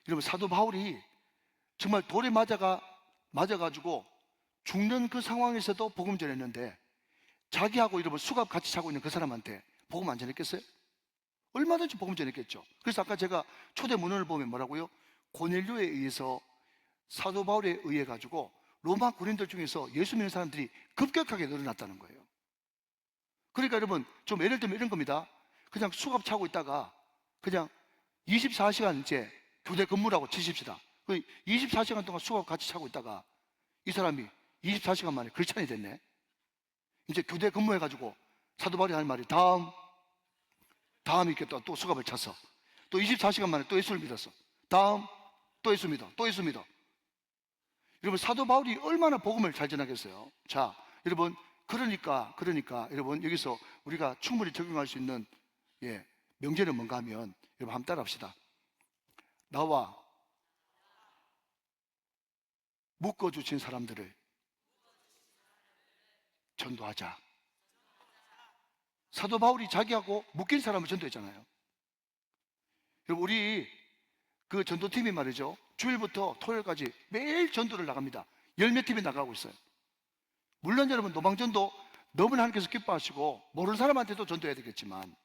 여러분, 사도 바울이 정말 돌에 맞아가지고 죽는 그 상황에서도 복음 전했는데, 자기하고 여러분 수갑 같이 차고 있는 그 사람한테 복음 안 전했겠어요? 얼마든지 복음 전했겠죠. 그래서 아까 제가 초대 문헌을 보면 뭐라고요? 고넬료에 의해서 사도 바울에 의해 가지고 로마 군인들 중에서 예수 믿는 사람들이 급격하게 늘어났다는 거예요. 그러니까 여러분 좀 예를 들면 이런 겁니다. 그냥 수갑 차고 있다가 그냥 24시간 이제 교대 근무라고 치십시다. 24시간 동안 수업 같이 차고 있다가 이 사람이 24시간 만에 크리스찬이 됐네. 이제 교대 근무해가지고 사도 바울이 하는 말이 다음 이렇게 또 수갑을 찼어. 또 24시간 만에 또 예수를 믿었어. 다음 또 예수 믿어. 또 예수 믿어. 여러분, 사도 바울이 얼마나 복음을 잘 전하겠어요. 자, 여러분, 그러니까 여러분, 여기서 우리가 충분히 적용할 수 있는 명제는 뭔가 하면, 여러분 한번 따라 합시다. 나와 묶어주신 사람들을 전도하자. 사도 바울이 자기하고 묶인 사람을 전도했잖아요. 여러분, 우리 그 전도팀이 말이죠, 주일부터 토요일까지 매일 전도를 나갑니다. 열몇 팀이 나가고 있어요. 물론 여러분, 노방전도 너무나 하나님께서 기뻐하시고 모르는 사람한테도 전도해야 되겠지만,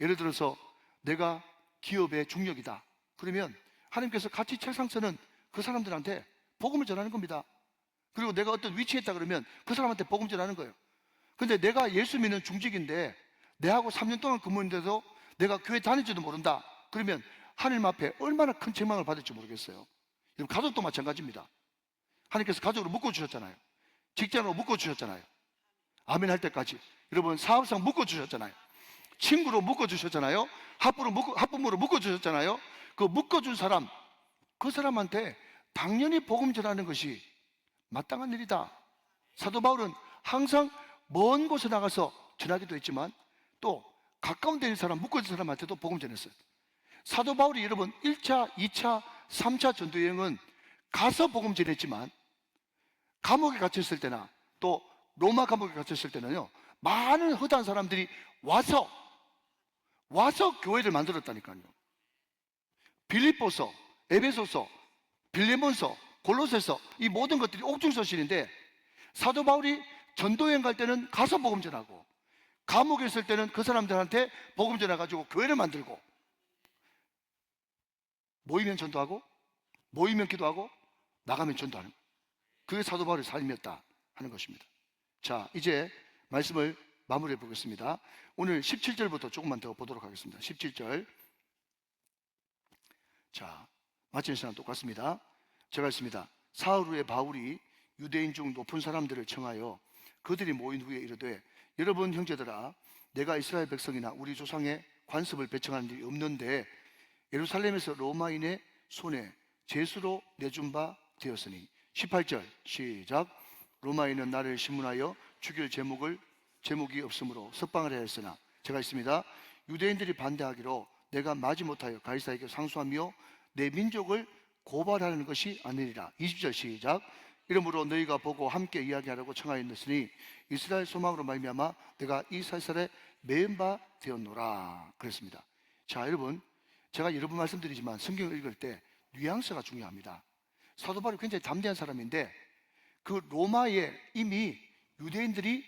예를 들어서 내가 기업의 중역이다 그러면 하나님께서 같이 책상 서는 그 사람들한테 복음을 전하는 겁니다. 그리고 내가 어떤 위치에 있다 그러면 그 사람한테 복음 전하는 거예요. 근데 내가 예수 믿는 중직인데 내하고 3년 동안 근무했는데도 내가 교회 다닐지도 모른다 그러면 하나님 앞에 얼마나 큰 책망을 받을지 모르겠어요. 여러분, 가족도 마찬가지입니다. 하나님께서 가족으로 묶어주셨잖아요. 직장으로 묶어주셨잖아요. 아멘 할 때까지. 여러분, 사업상 묶어주셨잖아요. 친구로 묶어주셨잖아요. 학부모로 묶어주셨잖아요. 그 묶어준 사람, 그 사람한테 당연히 복음 전하는 것이 마땅한 일이다. 사도 바울은 항상 먼 곳에 나가서 전하기도 했지만 또 가까운 데 있는 사람, 묶어준 사람한테도 복음 전했어요. 사도 바울이 여러분 1차, 2차, 3차 전도여행은 가서 복음 전했지만 감옥에 갇혔을 때나 또 로마 감옥에 갇혔을 때는요, 많은 허다한 사람들이 와서 교회를 만들었다니까요. 빌립보서, 에베소서, 빌레몬서, 골로새서, 이 모든 것들이 옥중서신인데 사도 바울이 전도여행 갈 때는 가서 복음 전하고 감옥에 있을 때는 그 사람들한테 복음 전해가지고 교회를 만들고, 모이면 전도하고 모이면 기도하고 나가면 전도하는 거예요. 그게 사도 바울의 삶이었다 하는 것입니다. 자, 이제 말씀을 마무리해 보겠습니다. 오늘 17절부터 조금만 더 보도록 하겠습니다. 17절. 자, 마치는 시간 똑같습니다. 제가 했습니다. 사흘 후에 바울이 유대인 중 높은 사람들을 청하여 그들이 모인 후에 이르되, 여러분 형제들아, 내가 이스라엘 백성이나 우리 조상의 관습을 배척하는 일이 없는데 예루살렘에서 로마인의 손에 제수로 내준 바 되었으니. 18절 시작. 로마인은 나를 신문하여 죽일 제목이 없으므로 석방을 해야 했으나 제가 있습니다. 유대인들이 반대하기로 내가 마지못하여 가이사에게 상소하며 내 민족을 고발하는 것이 아니니라. 20절 시작. 이러므로 너희가 보고 함께 이야기하라고 청하였으니 이스라엘 소망으로 말미암아 내가 이 사설에 매은 바 되었노라 그랬습니다. 자, 여러분, 제가 여러 번 말씀드리지만 성경을 읽을 때 뉘앙스가 중요합니다. 사도 바울이 굉장히 담대한 사람인데 그 로마에 이미 유대인들이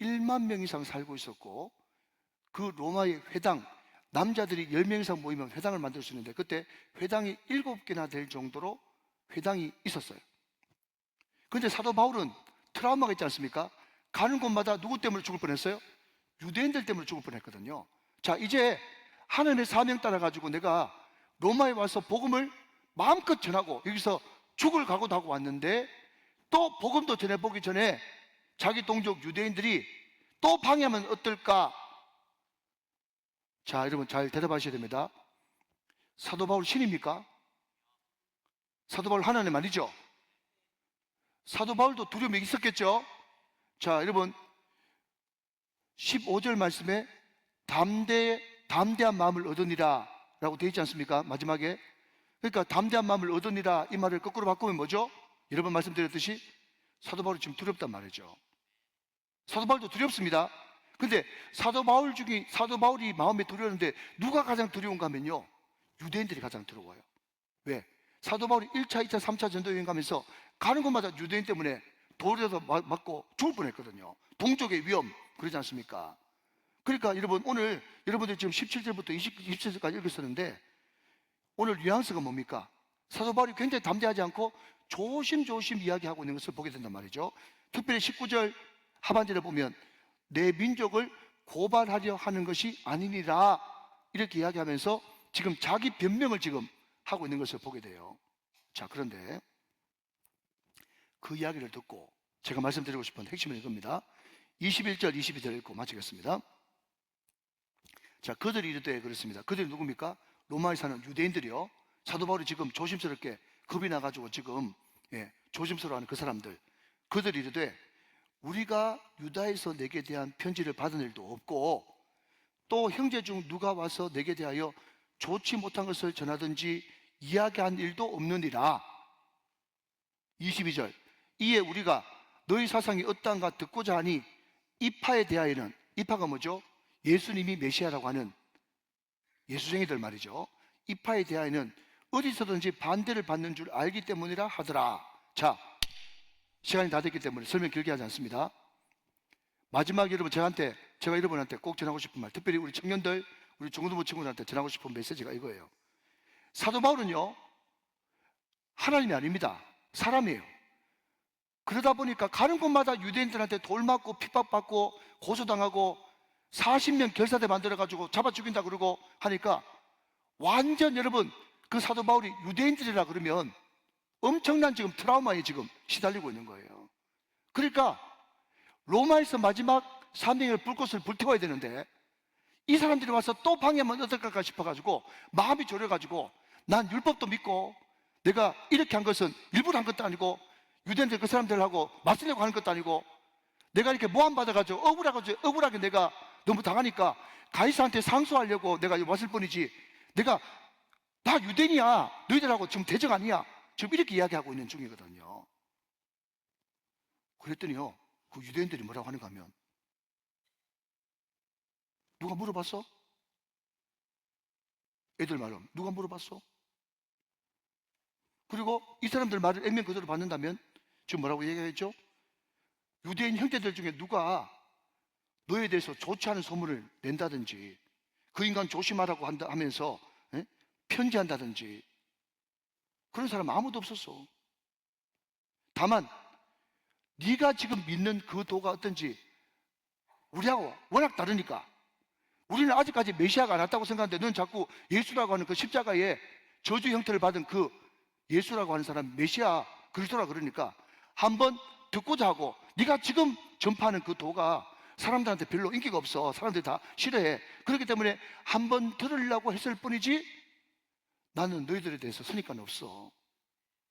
1만 명 이상 살고 있었고 그 로마의 회당, 남자들이 10명 이상 모이면 회당을 만들 수 있는데 그때 회당이 7개나 될 정도로 회당이 있었어요. 그런데 사도 바울은 트라우마가 있지 않습니까? 가는 곳마다 누구 때문에 죽을 뻔했어요? 유대인들 때문에 죽을 뻔했거든요. 자, 이제 하나님의 사명 따라가지고 내가 로마에 와서 복음을 마음껏 전하고 여기서 죽을 각오도 하고 왔는데 또 복음도 전해보기 전에 자기 동족 유대인들이 또 방해하면 어떨까? 자, 여러분 잘 대답하셔야 됩니다. 사도 바울 신입니까? 사도 바울 하나님 아니죠? 사도 바울도 두려움이 있었겠죠? 자, 여러분 15절 말씀에 담대한 마음을 얻으니라 라고 되어 있지 않습니까? 마지막에. 그러니까 담대한 마음을 얻으니라 이 말을 거꾸로 바꾸면 뭐죠? 여러 번 말씀드렸듯이 사도 바울이 지금 두렵단 말이죠. 사도 바울도 두렵습니다. 근데 사도 바울이 마음에 두려운데 누가 가장 두려운가 하면요, 유대인들이 가장 두려워요. 왜? 사도 바울이 1차, 2차, 3차 전도 여행 가면서 가는 곳마다 유대인 때문에 돌에서 맞고 죽을 뻔했거든요. 동족의 위험, 그러지 않습니까? 그러니까 여러분, 오늘 여러분들 지금 17절부터 27절까지 읽었었는데 오늘 뉘앙스가 뭡니까? 사도 바울이 굉장히 담대하지 않고 조심조심 이야기하고 있는 것을 보게 된단 말이죠. 특별히 19절 하반절에 보면 내 민족을 고발하려 하는 것이 아니니라 이렇게 이야기하면서 지금 자기 변명을 지금 하고 있는 것을 보게 돼요. 자, 그런데 그 이야기를 듣고 제가 말씀드리고 싶은 핵심은 이겁니다. 21절, 22절 읽고 마치겠습니다. 자, 그들이 이르되 그렇습니다. 그들이 누굽니까? 로마에 사는 유대인들이요. 사도 바울이 지금 조심스럽게 겁이 나가지고 지금 조심스러워하는 그 사람들. 그들이 이르되 우리가 유다에서 내게 대한 편지를 받은 일도 없고 또 형제 중 누가 와서 내게 대하여 좋지 못한 것을 전하든지 이야기한 일도 없느니라. 22절. 이에 우리가 너희 사상이 어떠한가 듣고자 하니 이파에 대하여는, 이파가 뭐죠? 예수님이 메시아라고 하는 예수쟁이들 말이죠. 이파에 대하여는 어디서든지 반대를 받는 줄 알기 때문이라 하더라. 자, 시간이 다 됐기 때문에 설명 길게 하지 않습니다. 마지막 여러분, 제가 여러분한테 꼭 전하고 싶은 말, 특별히 우리 청년들, 우리 중고등부 친구들한테 전하고 싶은 메시지가 이거예요. 사도 바울은요, 하나님이 아닙니다. 사람이에요. 그러다 보니까 가는 곳마다 유대인들한테 돌 맞고 핍박받고 고소당하고 40년 결사대 만들어가지고 잡아 죽인다 그러고 하니까 완전 여러분, 그 사도 바울이 유대인들이라 그러면 엄청난 지금 트라우마에 지금 시달리고 있는 거예요. 그러니까 로마에서 마지막 사명의 불꽃을 불태워야 되는데 이 사람들이 와서 또 방해하면 어떨까 싶어가지고 마음이 졸여가지고 난 율법도 믿고 내가 이렇게 한 것은 일부러 한 것도 아니고 유대인들 그 사람들하고 맞으려고 하는 것도 아니고 내가 이렇게 모함받아가지고 억울하게 내가 너무 당하니까 가이사한테 상소하려고 내가 왔을 뿐이지 내가 나 유대인이야, 너희들하고 지금 대적 아니야, 지금 이렇게 이야기하고 있는 중이거든요. 그랬더니요, 그 유대인들이 뭐라고 하는가 하면 누가 물어봤어? 애들 말은 누가 물어봤어? 그리고 이 사람들 말을 액면 그대로 받는다면 지금 뭐라고 얘기했죠? 유대인 형제들 중에 누가 너에 대해서 좋지 않은 소문을 낸다든지 그 인간 조심하라고 하면서 편지한다든지 그런 사람 아무도 없었어. 다만 네가 지금 믿는 그 도가 어떤지 우리하고 워낙 다르니까 우리는 아직까지 메시아가 안 왔다고 생각하는데 넌 자꾸 예수라고 하는 그 십자가에 저주 형태를 받은 그 예수라고 하는 사람 메시아 그리스도라 그러니까 한번 듣고자 하고 네가 지금 전파하는 그 도가 사람들한테 별로 인기가 없어. 사람들이 다 싫어해. 그렇기 때문에 한번 들으려고 했을 뿐이지 나는 너희들에 대해서 선입관이 없어.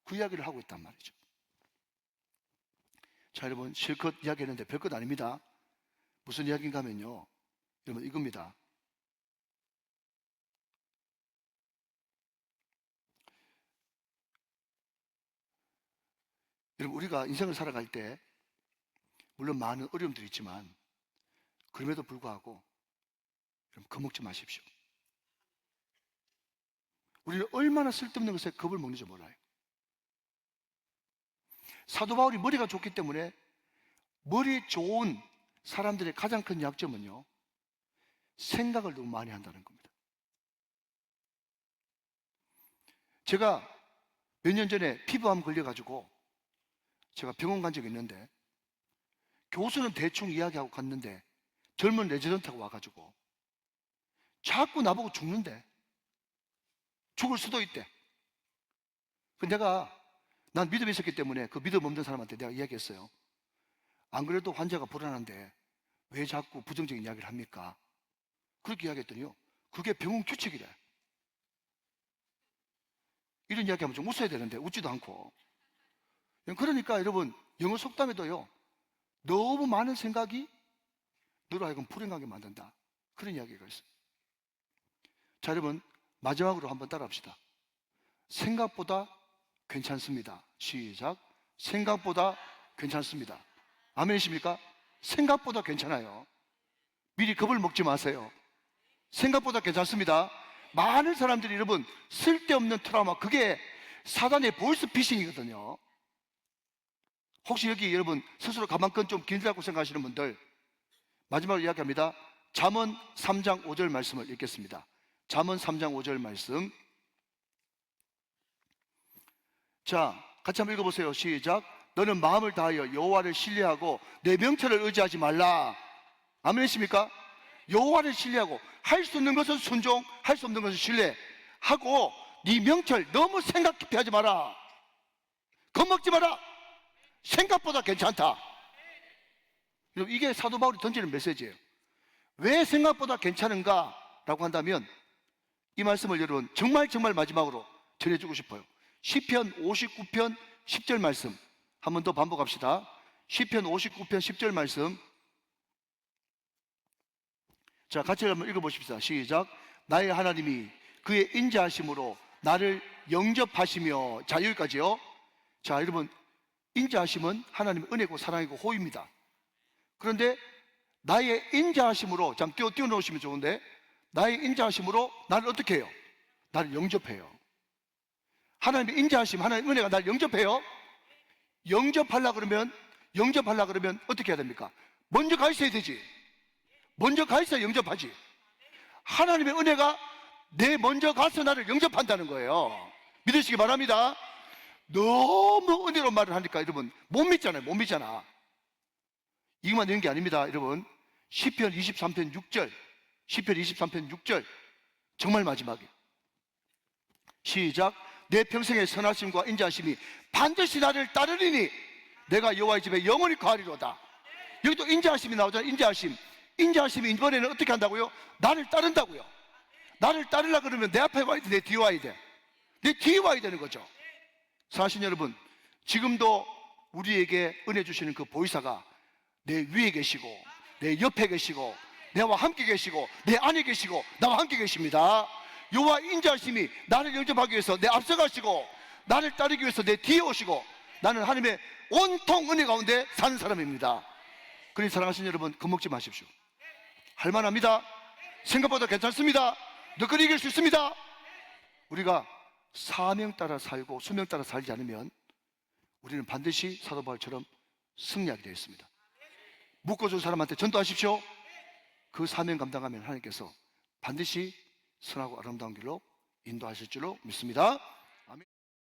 그 이야기를 하고 있단 말이죠. 자, 여러분, 실컷 이야기했는데 별것 아닙니다. 무슨 이야기인가 하면요, 여러분, 이겁니다. 여러분, 우리가 인생을 살아갈 때 물론 많은 어려움들이 있지만 그럼에도 불구하고 여러분, 겁먹지 마십시오. 우리는 얼마나 쓸데없는 것에 겁을 먹는지 몰라요. 사도 바울이 머리가 좋기 때문에 머리 좋은 사람들의 가장 큰 약점은요, 생각을 너무 많이 한다는 겁니다. 제가 몇 년 전에 피부암 걸려가지고 제가 병원 간 적이 있는데 교수는 대충 이야기하고 갔는데 젊은 레지던트가 와가지고 자꾸 나보고 죽는데 죽을 수도 있대. 난 믿음이 있었기 때문에 그 믿음 없는 사람한테 내가 이야기했어요. 안 그래도 환자가 불안한데 왜 자꾸 부정적인 이야기를 합니까? 그렇게 이야기했더니요, 그게 병원 규칙이래. 이런 이야기하면 좀 웃어야 되는데 웃지도 않고. 그러니까 여러분, 영어 속담에도요, 너무 많은 생각이 너로 하여금 불행하게 만든다, 그런 이야기가 있어요. 자, 여러분, 마지막으로 한번 따라합시다. 생각보다 괜찮습니다. 시작. 생각보다 괜찮습니다. 아멘이십니까? 생각보다 괜찮아요. 미리 겁을 먹지 마세요. 생각보다 괜찮습니다. 많은 사람들이 여러분 쓸데없는 트라우마, 그게 사단의 보이스피싱이거든요. 혹시 여기 여러분 스스로 가만끈 좀 길다고 생각하시는 분들, 마지막으로 이야기합니다. 잠언 3장 5절 말씀을 읽겠습니다. 잠언 3장 5절 말씀. 자, 같이 한번 읽어보세요. 시작. 너는 마음을 다하여 여호와를 신뢰하고 내 명철을 의지하지 말라. 아멘이십니까? 여호와를 신뢰하고 할 수 있는 것은 순종, 할 수 없는 것은 신뢰. 하고 네 명철 너무 생각 깊이 하지 마라. 겁먹지 마라. 생각보다 괜찮다. 여러분, 이게 사도 바울이 던지는 메시지예요. 왜 생각보다 괜찮은가 라고 한다면 이 말씀을 여러분 정말 마지막으로 전해주고 싶어요. 시편 59편 10절 말씀 한 번 더 반복합시다. 시편 59편 10절 말씀, 자, 같이 한번 읽어보십시다. 시작. 나의 하나님이 그의 인자하심으로 나를 영접하시며. 자, 여기까지요. 자, 여러분, 인자하심은 하나님의 은혜고 사랑이고 호의입니다. 그런데 나의 인자하심으로, 잠깐 띄워놓으시면 좋은데, 나의 인자하심으로 나를 어떻게 해요? 나를 영접해요. 하나님의 인자하심, 하나님의 은혜가 나를 영접해요. 영접하려고 그러면 어떻게 해야 됩니까? 먼저 가 있어야 되지. 먼저 가 있어야 영접하지. 하나님의 은혜가 내 먼저 가서 나를 영접한다는 거예요. 믿으시기 바랍니다. 너무 은혜로운 말을 하니까 여러분 못 믿잖아요. 못 믿잖아. 이것만 되는 게 아닙니다. 여러분, 시편 23편 6절, 시편 23편 6절 정말 마지막에 시작. 내 평생의 선하심과 인자하심이 반드시 나를 따르리니 내가 여호와의 집에 영원히 거하리로다. 여기 또 인자하심이 나오잖아요. 인자하심이 이번에는 어떻게 한다고요? 나를 따른다고요. 나를 따르려 그러면 내 앞에 와야 돼, 내 뒤에 와야 돼. 내 뒤에 와야 되는 거죠. 사실 여러분, 지금도 우리에게 은혜 주시는 그 보이사가 내 위에 계시고 내 옆에 계시고 내와 함께 계시고 내 안에 계시고 나와 함께 계십니다. 여호와 인자하심이 나를 영접하기 위해서 내 앞서 가시고 나를 따르기 위해서 내 뒤에 오시고, 나는 하나님의 온통 은혜 가운데 사는 사람입니다. 그러니 사랑하시는 여러분, 겁먹지 마십시오. 할만합니다. 생각보다 괜찮습니다. 너희들이 이길 수 있습니다. 우리가 사명 따라 살고 수명 따라 살지 않으면 우리는 반드시 사도 바울처럼 승리하게 되어 있습니다. 묶어준 사람한테 전도하십시오. 그 사명 감당하면 하나님께서 반드시 선하고 아름다운 길로 인도하실 줄로 믿습니다.